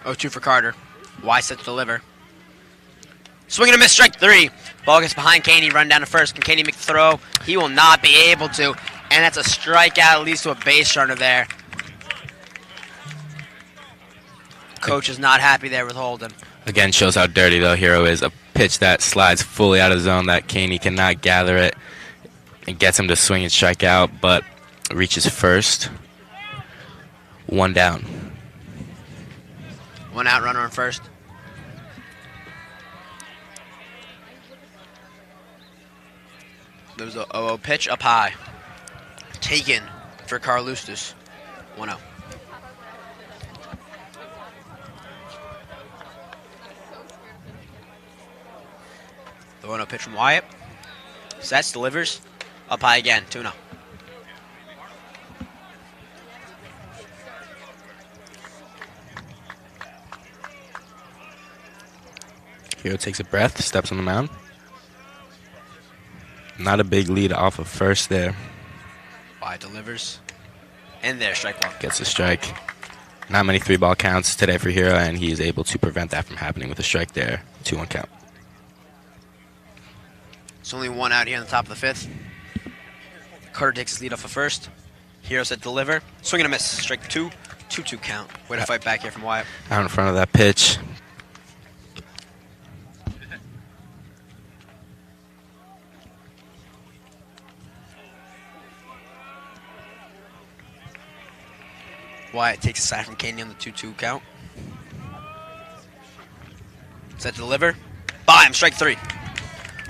Oh, 2 for Carter. Wyatt set to deliver. Swing and a miss, strike 3. Ball gets behind Caney, run down to first. Can Caney make the throw? He will not be able to. And that's a strikeout, leads to a base runner there. Coach is not happy there with Holden. Again, shows how dirty, though, Hero is. A pitch that slides fully out of zone that Caney cannot gather it and gets him to swing and strike out, but reaches first. 1 down. 1 out, runner on first. There's a 0-0 pitch up high. Taken for Carlustus. 1-0. The 1-0 pitch from Wyatt. Sets, delivers. Up high again. 2-0. Hero takes a breath, steps on the mound. Not a big lead off of first there. Wyatt delivers. And there, strike 1. Gets a strike. Not many 3-ball counts today for Hero, and he is able to prevent that from happening with a strike there. 2-1 count. It's only 1 out here on the top of the fifth. Carter takes his lead off of first. Hero set deliver. Swing and a miss. Strike 2. 2-2 count. Way to fight back here from Wyatt. Out in front of that pitch. Wyatt takes a side from Caney on the 2-2 count. Set to deliver. By him, strike 3.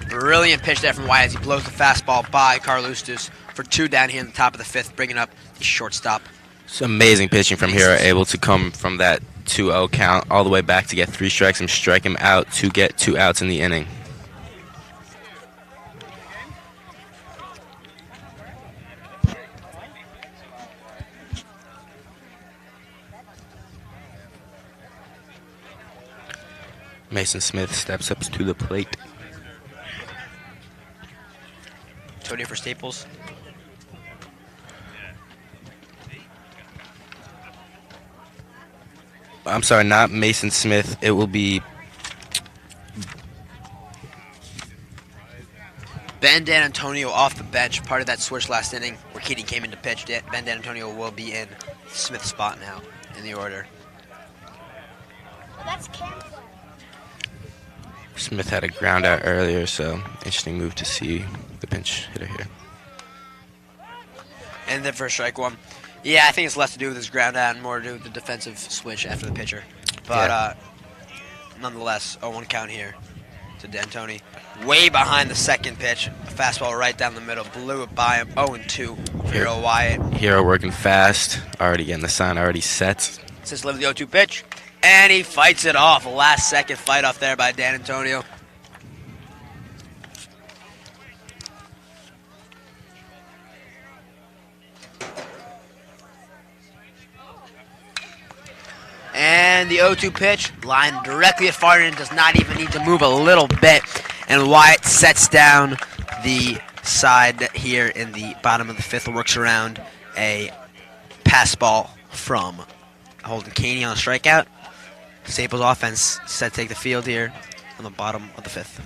Brilliant pitch there from Wyatt as he blows the fastball by Carlustus for 2 down here in the top of the fifth, bringing up the shortstop. It's amazing pitching from Hero, able to come from that 2-0 count all the way back to get 3 strikes and strike him out to get 2 outs in the inning. Mason Smith steps up to the plate. Tony for Staples. I'm sorry, not Mason Smith. It will be Ben Dan Antonio off the bench, part of that switch last inning where Keating came in to pitch. Ben Dan Antonio will be in Smith's spot now in the order. Well, that's camp. Smith had a ground out earlier, so interesting move to see the pinch hitter here. And then for strike 1. Yeah, I think it's less to do with his ground out and more to do with the defensive switch after the pitcher. But nonetheless, 0-1 count here to D'Antoni. Way behind the second pitch. A fastball right down the middle. Blew it by him. 0-2 for Hero Wyatt. Hero working fast. Already getting the sign already set. Since delivered the 0-2 pitch. And he fights it off. A last-second fight off there by Dan Antonio. And the 0-2 pitch, lined directly at Farden, does not even need to move a little bit. And Wyatt sets down the side here in the bottom of the fifth, works around a pass ball from Holden Caney on a strikeout. Staples offense set to take the field here on the bottom of the fifth.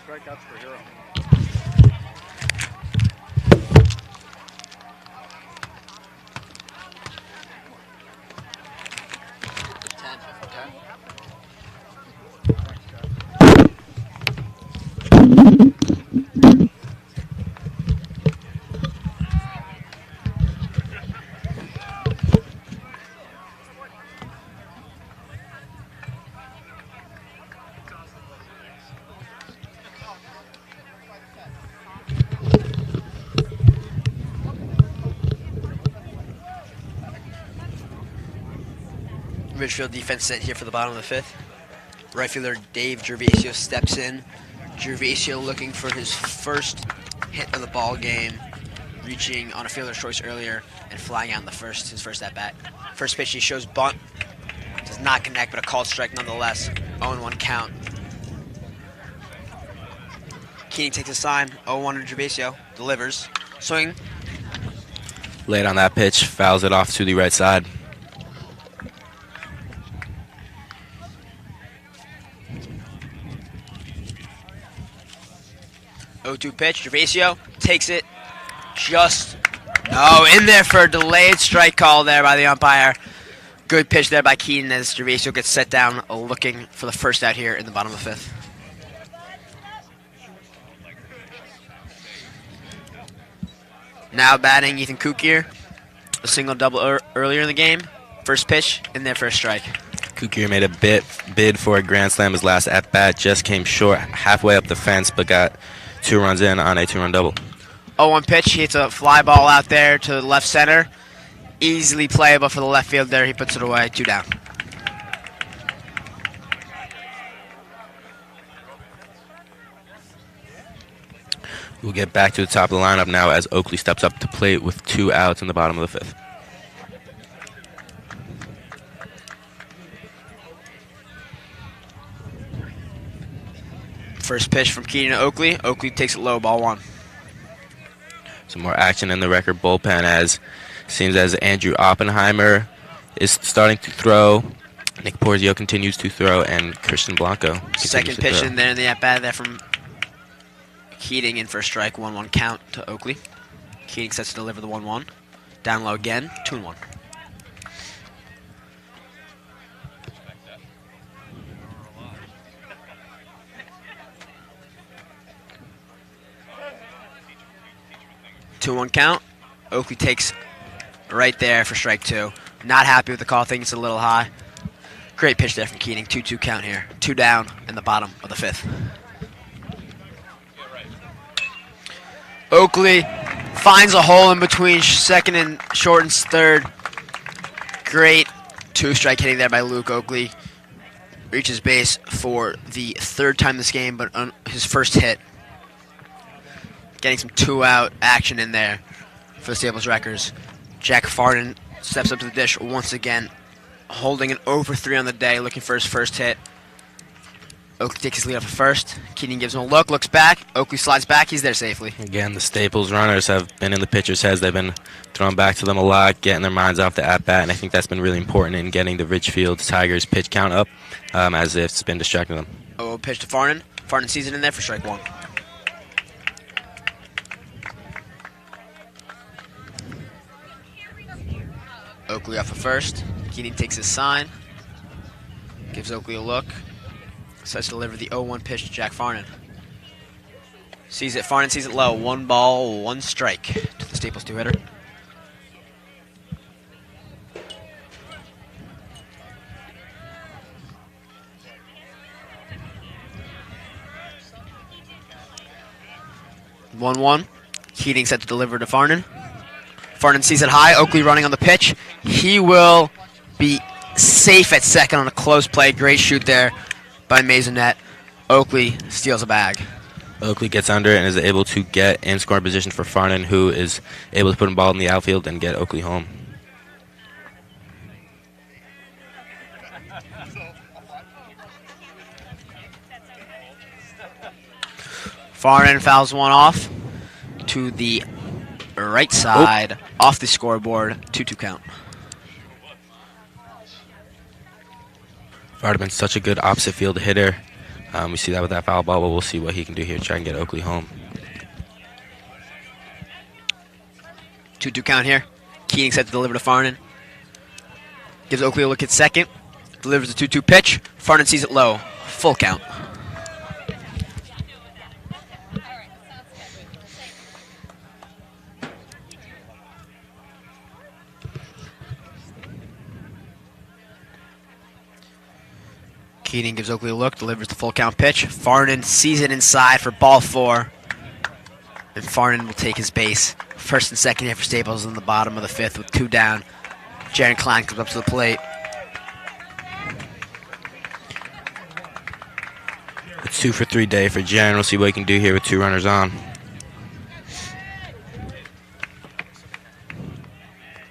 Strikeouts for Hero. Ridgefield defense set here for the bottom of the fifth. Right fielder Dave Gervasio steps in. Gervasio looking for his first hit of the ball game, reaching on a fielder's choice earlier and flying out in his first at bat. First pitch he shows bunt, does not connect, but a called strike nonetheless. 0-1 count. Keeney takes his time. 0-1 to Gervasio, delivers, swing. Late on that pitch, fouls it off to the right side. 0-2 pitch, Gervasio takes it, in there for a delayed strike call there by the umpire. Good pitch there by Keaton as Gervasio gets set down looking for the first out here in the bottom of the fifth. Now batting Ethan Kukier, a single double earlier in the game. First pitch, in there for a strike. Kukier made a bid for a grand slam his last at-bat, just came short halfway up the fence, but got 2 runs in on a 2-run double. 0-1 pitch, he hits a fly ball out there to the left center. Easily playable for the left field there. He puts it away, 2 down. We'll get back to the top of the lineup now as Oakley steps up to plate with 2 outs in the bottom of the fifth. First pitch from Keaton to Oakley. Oakley takes it low, ball 1. Some more action in the record bullpen as it seems as Andrew Oppenheimer is starting to throw. Nick Porzio continues to throw, and Christian Blanco continues Second to pitch throw. in there in the at-bat there from Keating in for a strike. 1-1 count to Oakley. Keating sets to deliver the 1-1. Down low again, 2-1. Two-one count. Oakley takes right there for strike 2. Not happy with the call. Think it's a little high. Great pitch there from Keating. 2-2 count here. 2 down in the bottom of the fifth. Oakley finds a hole in between second and short and third. Great 2-strike hitting there by Luke Oakley. Reaches base for the 3rd time this game, but on his first hit. Getting some 2-out action in there for the Staples Wreckers. Jack Farden steps up to the dish once again, holding an over 3 on the day, looking for his first hit. Oakley takes his lead off at first. Keating gives him a look, looks back. Oakley slides back. He's there safely. Again, the Staples runners have been in the pitcher's heads. They've been throwing back to them a lot, getting their minds off the at-bat, and I think that's been really important in getting the Ridgefield Tigers pitch count up as it's been distracting them. Oh, pitch to Farnan. Farnan sees it in there for strike one. Oakley off the first. Keating takes his sign. Gives Oakley a look. Sets to deliver the 0-1 pitch to Jack Farnan. Sees it. Farnan sees it low. 1 ball, 1 strike to the Staples 2-hitter. One. Keating set to deliver to Farnan. Farnan sees it high. Oakley running on the pitch. He will be safe at second on a close play. Great shoot there by Maisonette. Oakley steals a bag. Oakley gets under it and is able to get in scoring position for Farnan, who is able to put a ball in the outfield and get Oakley home. Farnan fouls one off to the right side, off the scoreboard, 2-2 count. Farnan been such a good opposite field hitter. We see that with that foul ball, but we'll see what he can do here, try and get Oakley home. 2-2 count here. Keating set to deliver to Farnan. Gives Oakley a look at second. Delivers the 2-2 pitch. Farnan sees it low. Full count. Keating gives Oakley a look, delivers the full count pitch. Farnan sees it inside for ball 4. And Farnan will take his base. First and second here for Staples in the bottom of the 5th with 2 down. Jaron Klein comes up to the plate. It's 2 for 3 day for Jaron. We'll see what he can do here with 2 runners on.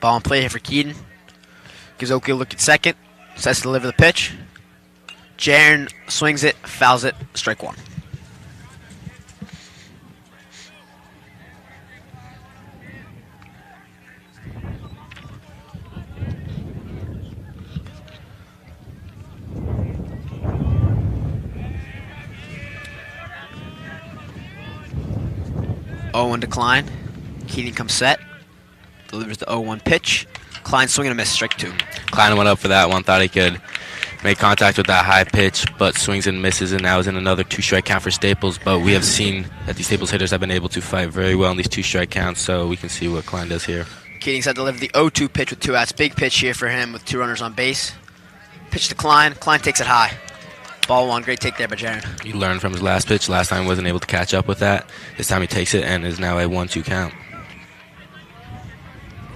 Ball in play here for Keating. Gives Oakley a look at second. Sets to deliver the pitch. Jaron swings it, fouls it, strike 1. Owen decline. Keating comes set. Delivers the 0-1 pitch. Klein swinging a miss, strike 2. Klein went up for that one, thought he could make contact with that high pitch, but swings and misses, and now is in another 2-strike count for Staples. But we have seen that these Staples hitters have been able to fight very well in these 2-strike counts, so we can see what Klein does here. Keating set to deliver the 0-2 pitch with 2 outs. Big pitch here for him with 2 runners on base. Pitch to Klein. Klein takes it high. Ball 1. Great take there by Jaron. He learned from his last pitch. Last time he wasn't able to catch up with that. This time he takes it and is now a 1-2 count.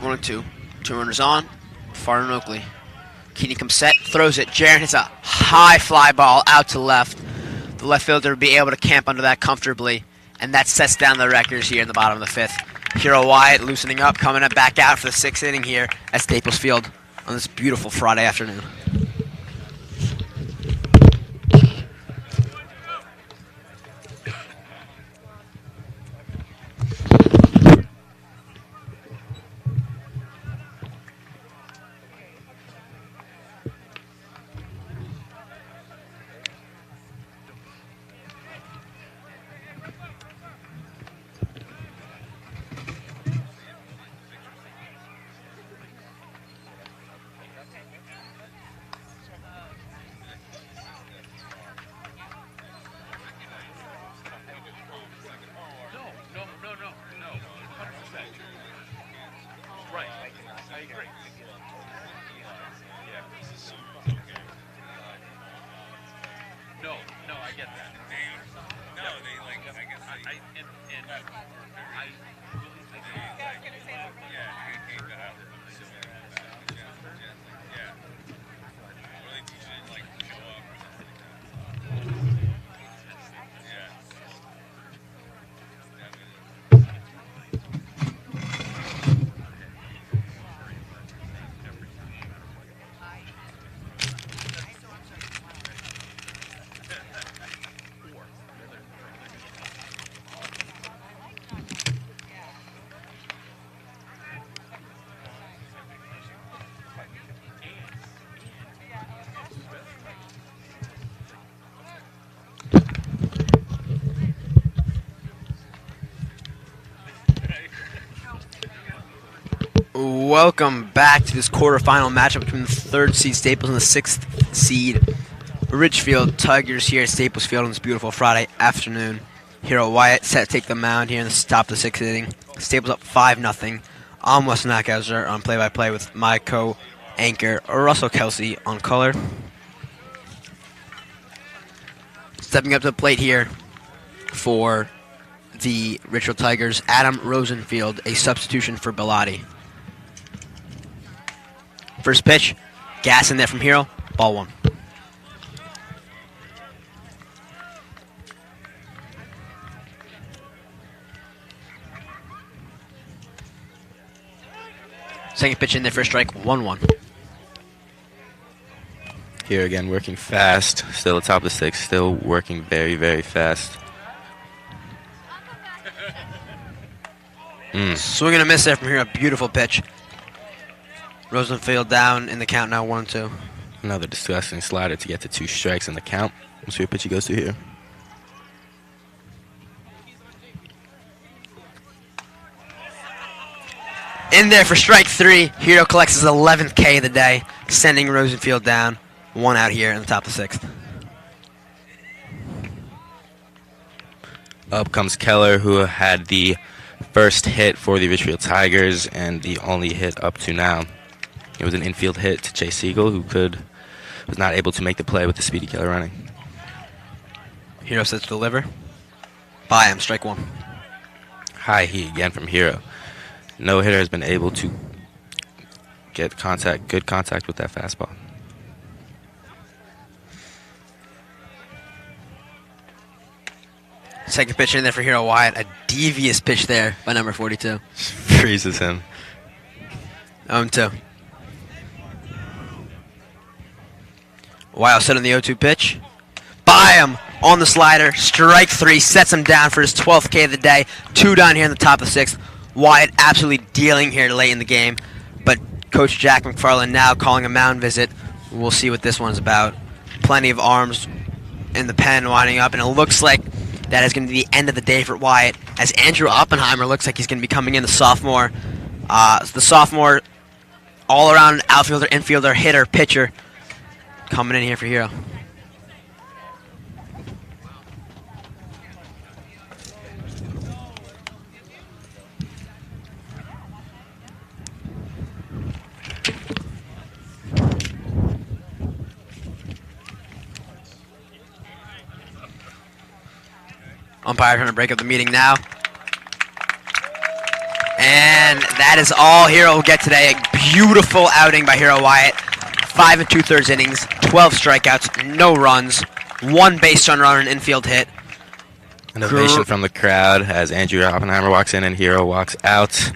1-2. 2 runners on. Farnan Oakley. Keating comes set, throws it. Jaron hits a high fly ball out to left. The left fielder will be able to camp under that comfortably, and that sets down the records here in the bottom of the 5th. Hero Wyatt loosening up, coming back out for the 6th inning here at Staples Field on this beautiful Friday afternoon. welcome back to this quarterfinal matchup between the 3rd seed Staples and the 6th seed Ridgefield Tigers here at Staples Field on this beautiful Friday afternoon. Hero Wyatt set to take the mound here in the top of the 6th inning. Staples up 5-0. I'm Wes Knackhauser on play-by-play with my co-anchor Russell Kelsey on color. Stepping up to the plate here for the Ridgefield Tigers, Adam Rosenfield, a substitution for Bellotti. First pitch, gas in there from Hero, ball 1. Second pitch in there for a strike, 1-1. Here again, working fast. Still at top of the 6th. Still working very, very fast. Swing and a miss there from here. A beautiful pitch. Rosenfield down in the count now, 1-2. Another disgusting slider to get to 2 strikes in the count. We'll see what pitch he goes to here. In there for strike 3. Hero collects his 11th K of the day, sending Rosenfield down. 1 out here in the top of the 6th. Up comes Keller, who had the first hit for the Ridgefield Tigers and the only hit up to now. It was an infield hit to Chase Siegel, who was not able to make the play with the speedy Keller running. Hero sets to deliver. By him, strike 1. High heat again from Hero. No hitter has been able to get good contact with that fastball. Second pitch in there for Hero Wyatt. A devious pitch there by number 42. Freezes him. 0-2. Wyatt set on the 0-2 pitch. By him on the slider. Strike 3. Sets him down for his 12th K of the day. 2 down here in the top of the 6th. Wyatt absolutely dealing here late in the game. But Coach Jack McFarland now calling a mound visit. We'll see what this one's about. Plenty of arms in the pen winding up. And it looks like that is going to be the end of the day for Wyatt, as Andrew Oppenheimer looks like he's going to be coming in, the sophomore. The sophomore all-around outfielder, infielder, hitter, pitcher, coming in here for Hero. Umpire trying to break up the meeting now. And that is all Hero will get today. A beautiful outing by Hero Wyatt. 5 2/3 innings, 12 strikeouts, no runs, 1 base run runner, an infield hit. An ovation from the crowd as Andrew Oppenheimer walks in and Hero walks out.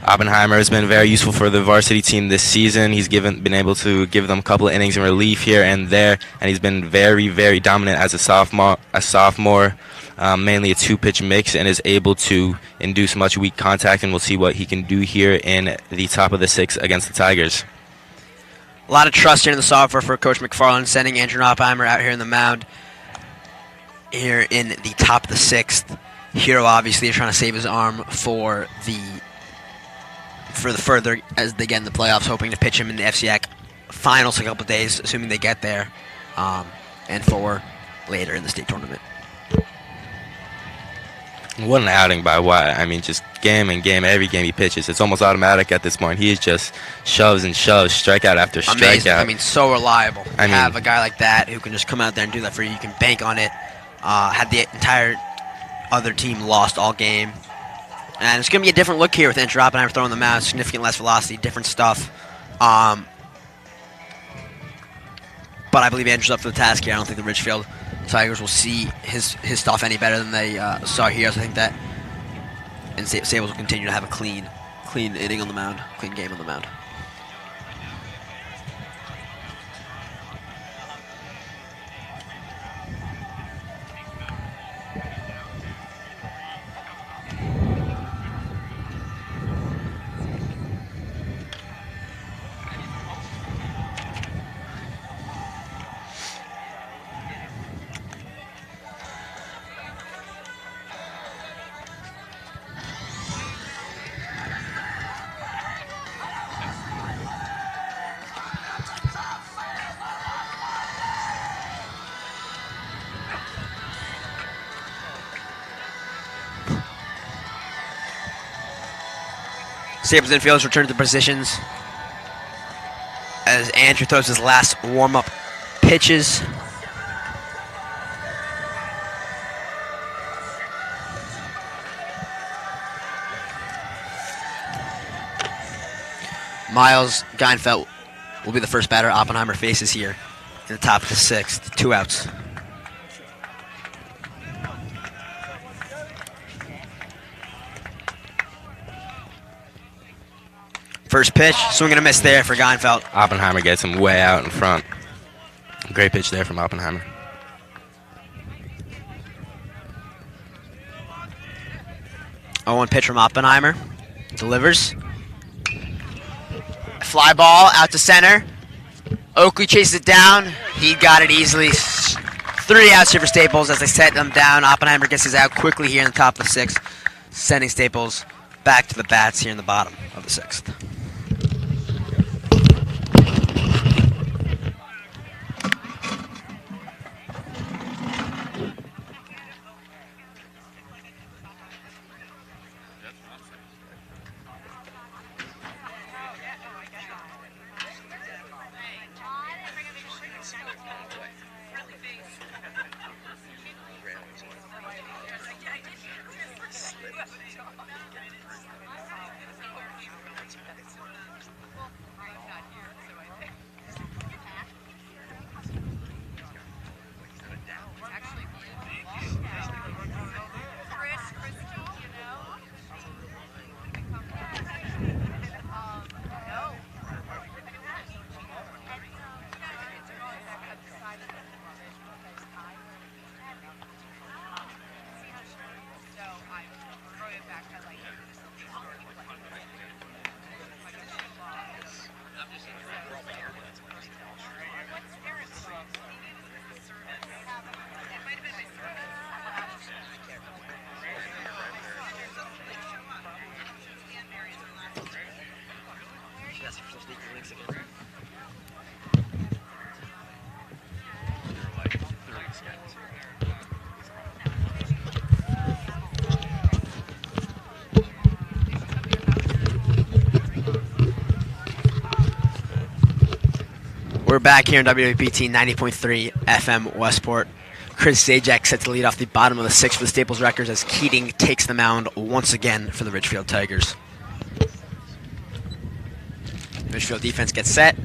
Oppenheimer has been very useful for the varsity team this season. He's been able to give them a couple of innings in relief here and there, and he's been very, very dominant as a sophomore. Mainly a 2-pitch mix, and is able to induce much weak contact, and we'll see what he can do here in the top of the 6th against the Tigers. A lot of trust here in the software for Coach McFarland, sending Andrew Oppenheimer out here in the mound here in the top of the 6th. Hero obviously is trying to save his arm for the further as they get in the playoffs, hoping to pitch him in the FCIAC finals in a couple of days, assuming they get there, and for later in the state tournament. What an outing by Wyatt. I mean, just game and game, every game he pitches. It's almost automatic at this point. He is just shoves and shoves, strikeout after strikeout. Amazing. I mean, so reliable. Have a guy like that who can just come out there and do that for you. You can bank on it. Had the entire other team lost all game. And it's going to be a different look here with Andrew Oppenheimer throwing the mound. Significant less velocity, different stuff. But I believe Andrew's up for the task here. I don't think the Ridgefield Tigers will see his stuff any better than they saw here. So I think that and Staples will continue to have a clean inning on the mound, clean game on the mound. Staples infielders return to positions as Andrew throws his last warm-up pitches. Miles Geinfeld will be the first batter Oppenheimer faces here in the top of the 6th. 2 outs. First pitch, swing and a miss there for Geinfeld. Oppenheimer gets him way out in front. Great pitch there from Oppenheimer. Oh, 1 pitch from Oppenheimer. Delivers. Fly ball out to center. Oakley chases it down. He got it easily. 3 outs here for Staples as they set them down. Oppenheimer gets his out quickly here in the top of the 6th, sending Staples back to the bats here in the bottom of the 6th. We're back here in WAPT 90.3 FM Westport. Chris Zajac set to lead off the bottom of the 6th for the Staples Wreckers as Keating takes the mound once again for the Ridgefield Tigers. Ridgefield defense gets set.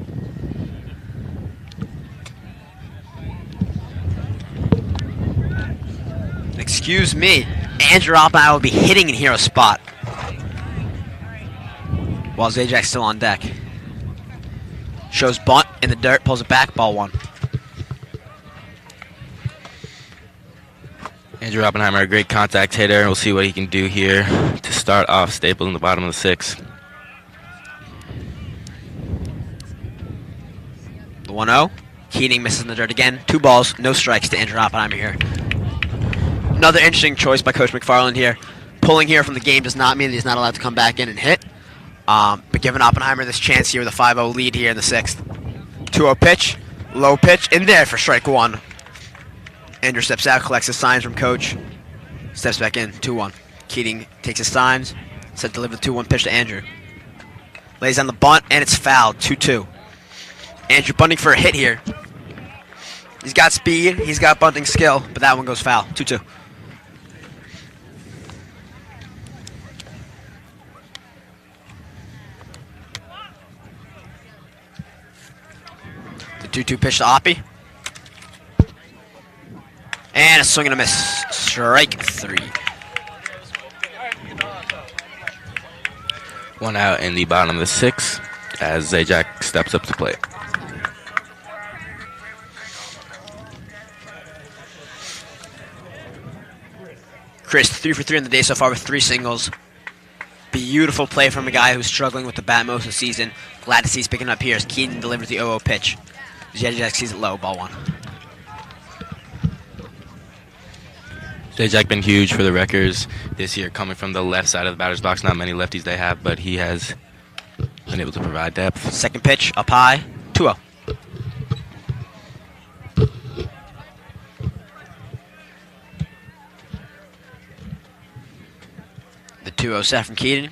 Excuse me, Andrew Oppenheimer will be hitting in hero spot while Zajac's still on deck. Shows bunt in the dirt, pulls it back, ball 1. Andrew Oppenheimer, a great contact hitter. We'll see what he can do here to start off Staples in the bottom of the 6th. The 1-0. Keating misses in the dirt again. 2 balls, no strikes to Andrew Oppenheimer here. Another interesting choice by Coach McFarland here. Pulling here from the game does not mean that he's not allowed to come back in and hit. But giving Oppenheimer this chance here with a 5-0 lead here in the 6th. 2-0 pitch, low pitch, in there for strike 1. Andrew steps out, collects his signs from Coach, steps back in, 2-1. Keating takes his signs, set to deliver the 2-1 pitch to Andrew. Lays on the bunt, and it's fouled, 2-2. Andrew bunting for a hit here. He's got speed, he's got bunting skill, but that one goes foul, 2-2. The 2-2 pitch to Oppie. And a swing and a miss. Strike 3. 1 out in the bottom of the 6th as Zajac steps up to plate. Chris, 3 for 3 on the day so far with 3 singles. Beautiful play from a guy who's struggling with the bat most of the season. Glad to see he's picking up here as Keaton delivers the 0-0 pitch. Zajac sees it low, ball 1. Zajac been huge for the Wreckers this year, coming from the left side of the batter's box. Not many lefties they have, but he has been able to provide depth. Second pitch, up high, 2-0. The 2-0 set from Keaton.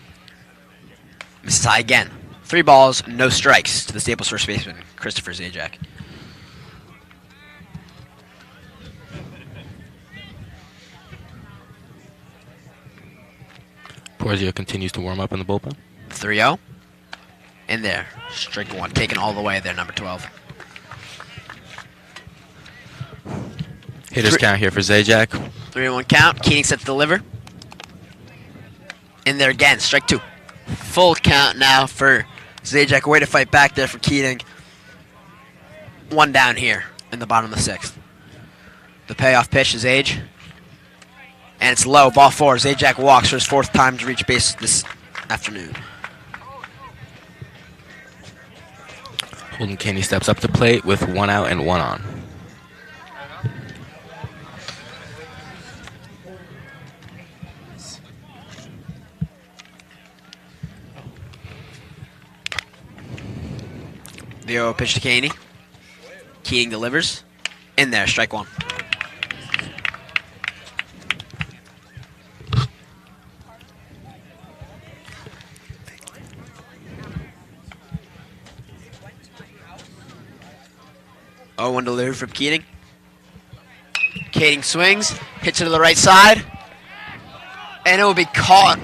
This is high again. 3 balls, no strikes to the Staples first baseman, Christopher Zajac. Porzio continues to warm up in the bullpen. 3-0. In there. Strike 1. Taken all the way there, number 12. Hitters count here for Zajac. 3-1 count. Keating set to deliver. In there again. Strike 2. Full count now for Zajac. Way to fight back there for Keating. 1 down here in the bottom of the 6th. The payoff pitch is Age. And it's low. Ball 4. Zajac walks for his 4th time to reach base this afternoon. Holden Caney steps up to plate with 1 out and 1 on. The 0 pitch to Caney. Keating delivers. In there. Strike 1. One delivery from Keating. Keating swings, hits it to the right side, and it will be caught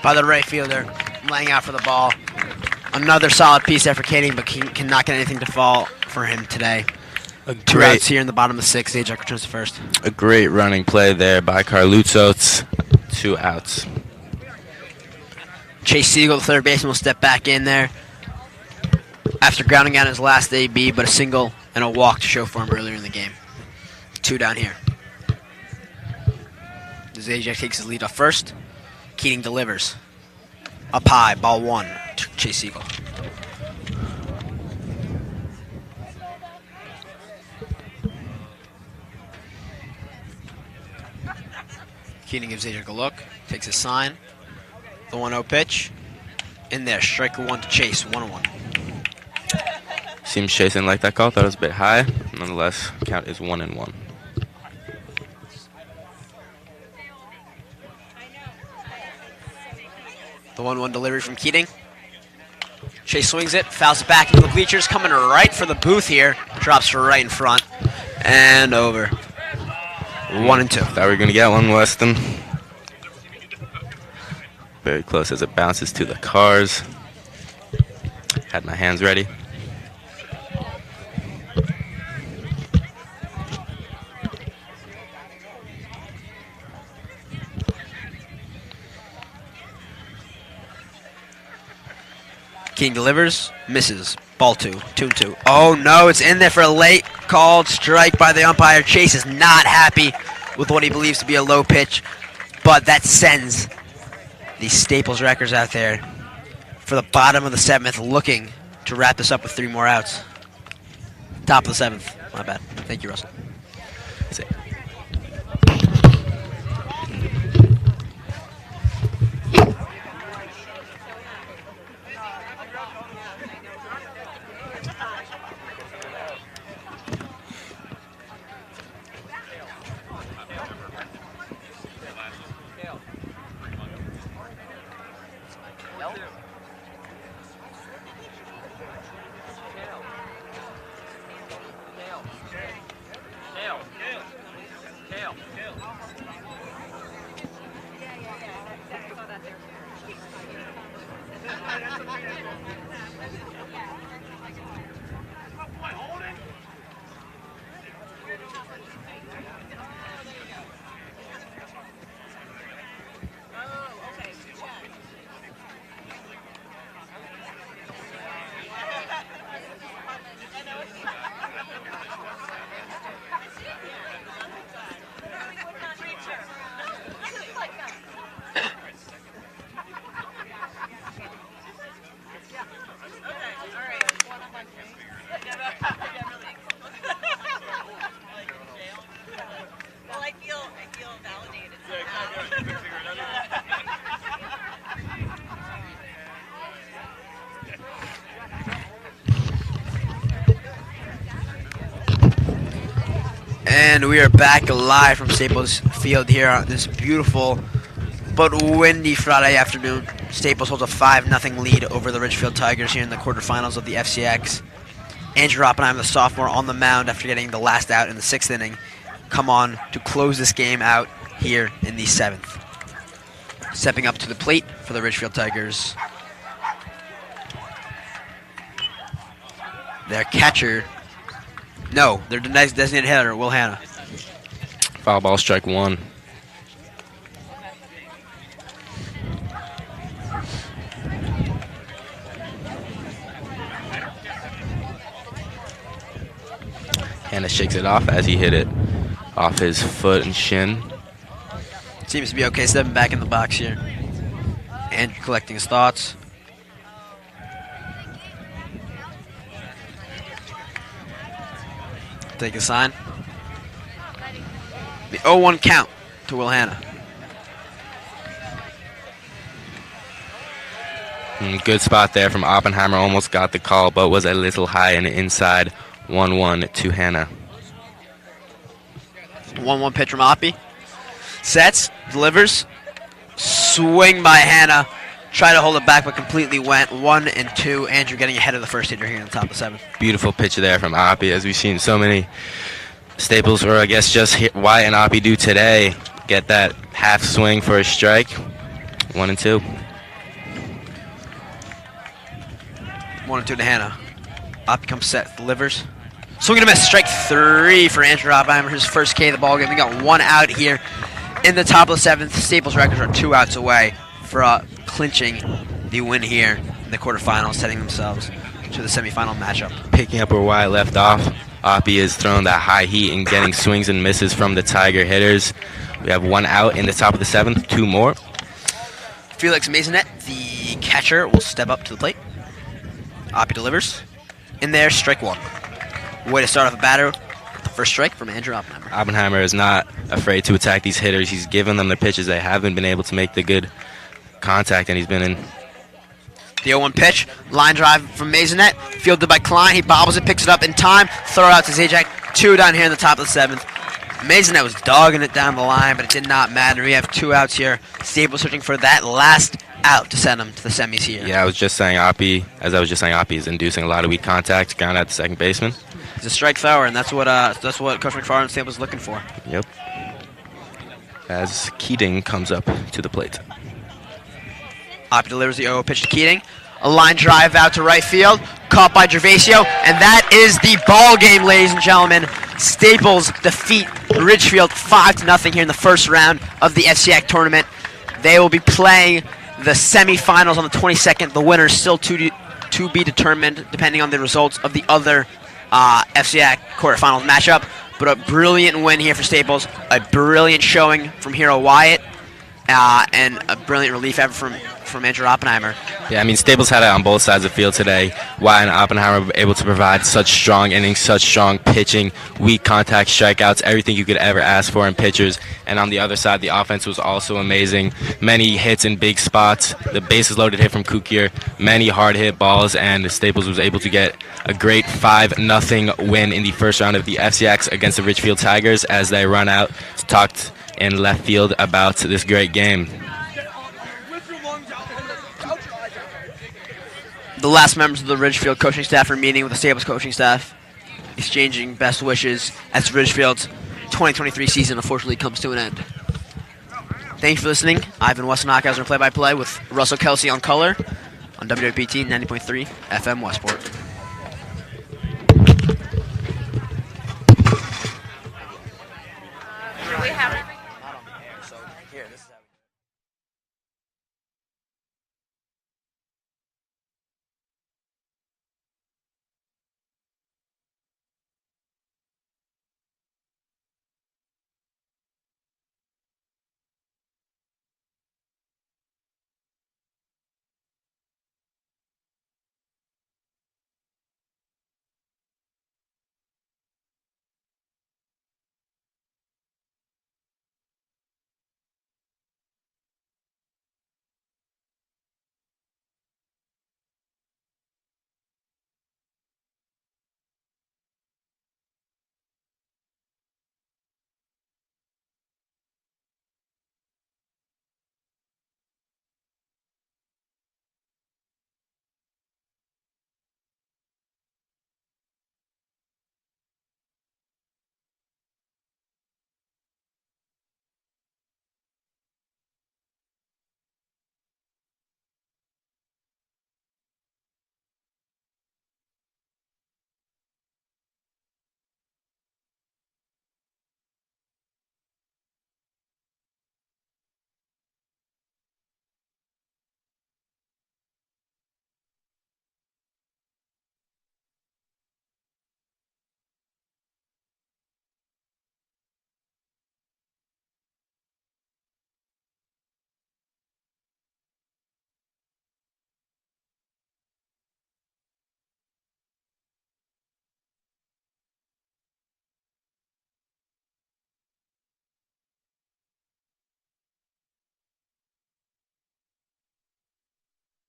by the right fielder, laying out for the ball. Another solid piece there for Keating, but cannot get anything to fall for him today. 2 outs here in the bottom of the 6th. Zajac returns to first. A great running play there by Carlutzos. 2 outs. Chase Siegel, the third baseman, will step back in there after grounding out his last AB, but a single and a walk to show for him earlier in the game. 2 down here. Zajac takes his lead off first. Keating delivers. Up high, ball 1 to Chase Siegel. Keating gives Zajac a look, takes his sign. The 1-0 pitch. In there, strike 1 to Chase, 1-1. Seems Chase didn't like that call. Thought it was a bit high. Nonetheless, count is 1-1. The 1-1 delivery from Keating. Chase swings it, fouls it back into the bleachers, coming right for the booth here. Drops for right in front. And over. 1-2. Thought we were going to get one, Weston. Very close as it bounces to the cars. Had my hands ready. Keating delivers, misses. Ball 2, 2-2. Oh no, it's in there for a late called strike by the umpire. Chase is not happy with what he believes to be a low pitch, but that sends the Staples Wreckers out there for the bottom of the 7th, looking to wrap this up with 3 more outs. Top of the 7th. My bad. Thank you, Russell. That's it. And we are back live from Staples Field here on this beautiful but windy Friday afternoon. Staples holds a 5-0 lead over the Ridgefield Tigers here in the quarterfinals of the FCIAC. Andrew Oppenheim, the sophomore, on the mound after getting the last out in the 6th inning, come on to close this game out here in the 7th. Stepping up to the plate for the Ridgefield Tigers, their catcher, their designated hitter, Will Hanna. Foul ball, strike one. Hanna shakes it off as he hit it off his foot and shin. Seems to be okay, stepping back in the box here. Andrew collecting his thoughts. Take a sign. The 0-1 count to Will Hanna. Good spot there from Oppenheimer. Almost got the call, but was a little high and inside. 1-1 to Hanna. 1-1 pitch from Oppie. Sets, delivers, swing by Hanna. Try to hold it back, but completely went. 1-2. Andrew getting ahead of the first hitter here in the top of the 7th. Beautiful pitch there from Oppie, as we've seen so many Staples, or I guess just Wyatt and Oppie do today. Get that half swing for a strike. 1-2. 1-2 to Hanna. Oppie comes set, delivers. Swing and a miss. Strike 3 for Andrew Oppenheimer, his first K of the ball game. We got 1 out here in the top of the 7th. Staples records are 2 outs away for clinching the win here in the quarterfinals, setting themselves to the semifinal matchup. Picking up where Wyatt left off, Oppie is throwing that high heat and getting swings and misses from the Tiger hitters. We have 1 out in the top of the 7th, 2 more. Felix Maisonette, the catcher, will step up to the plate. Oppie delivers. In there, strike 1. Way to start off a batter. The first strike from Andrew Oppenheimer. Oppenheimer is not afraid to attack these hitters. He's given them the pitches. They haven't been able to make the good contact, and he's been in. The 0-1 pitch, line drive from Maisonette, fielded by Klein. He bobbles it, picks it up in time, throw it out to Zajac. 2 down here in the top of the 7th. Maisonette was dogging it down the line, but it did not matter. We have 2 outs here. Staples searching for that last out to send him to the semis here. Yeah, I was just saying Oppie is inducing a lot of weak contact, ground out to second baseman. He's a strike thrower, and that's what Coach McFarland Staples was looking for. Yep. As Keating comes up to the plate. Oppie delivers the 0 pitch to Keating. A line drive out to right field, caught by Gervasio, and that is the ball game, ladies and gentlemen. Staples defeat Ridgefield 5-0 here in the first round of the FCIAC tournament. They will be playing the semifinals on the 22nd. The winner is still to be determined, depending on the results of the other FCIAC quarterfinals matchup. But a brilliant win here for Staples, a brilliant showing from Hero Wyatt, and a brilliant relief effort from Andrew Oppenheimer. Yeah, I mean, Staples had it on both sides of the field today. Wyatt and Oppenheimer were able to provide such strong innings, such strong pitching, weak contact, strikeouts, everything you could ever ask for in pitchers. And on the other side, the offense was also amazing. Many hits in big spots, the bases loaded hit from Kukier, many hard hit balls, and Staples was able to get a great 5-0 win in the first round of the FCIACs against the Ridgefield Tigers as they run out to talk in left field about this great game. The last members of the Ridgefield coaching staff are meeting with the Staples coaching staff, exchanging best wishes as Ridgefield's 2023 season unfortunately comes to an end. Thank you for listening. Ivan Westonhockhauser play-by-play with Russell Kelsey on color on WWPT 90.3 FM Westport.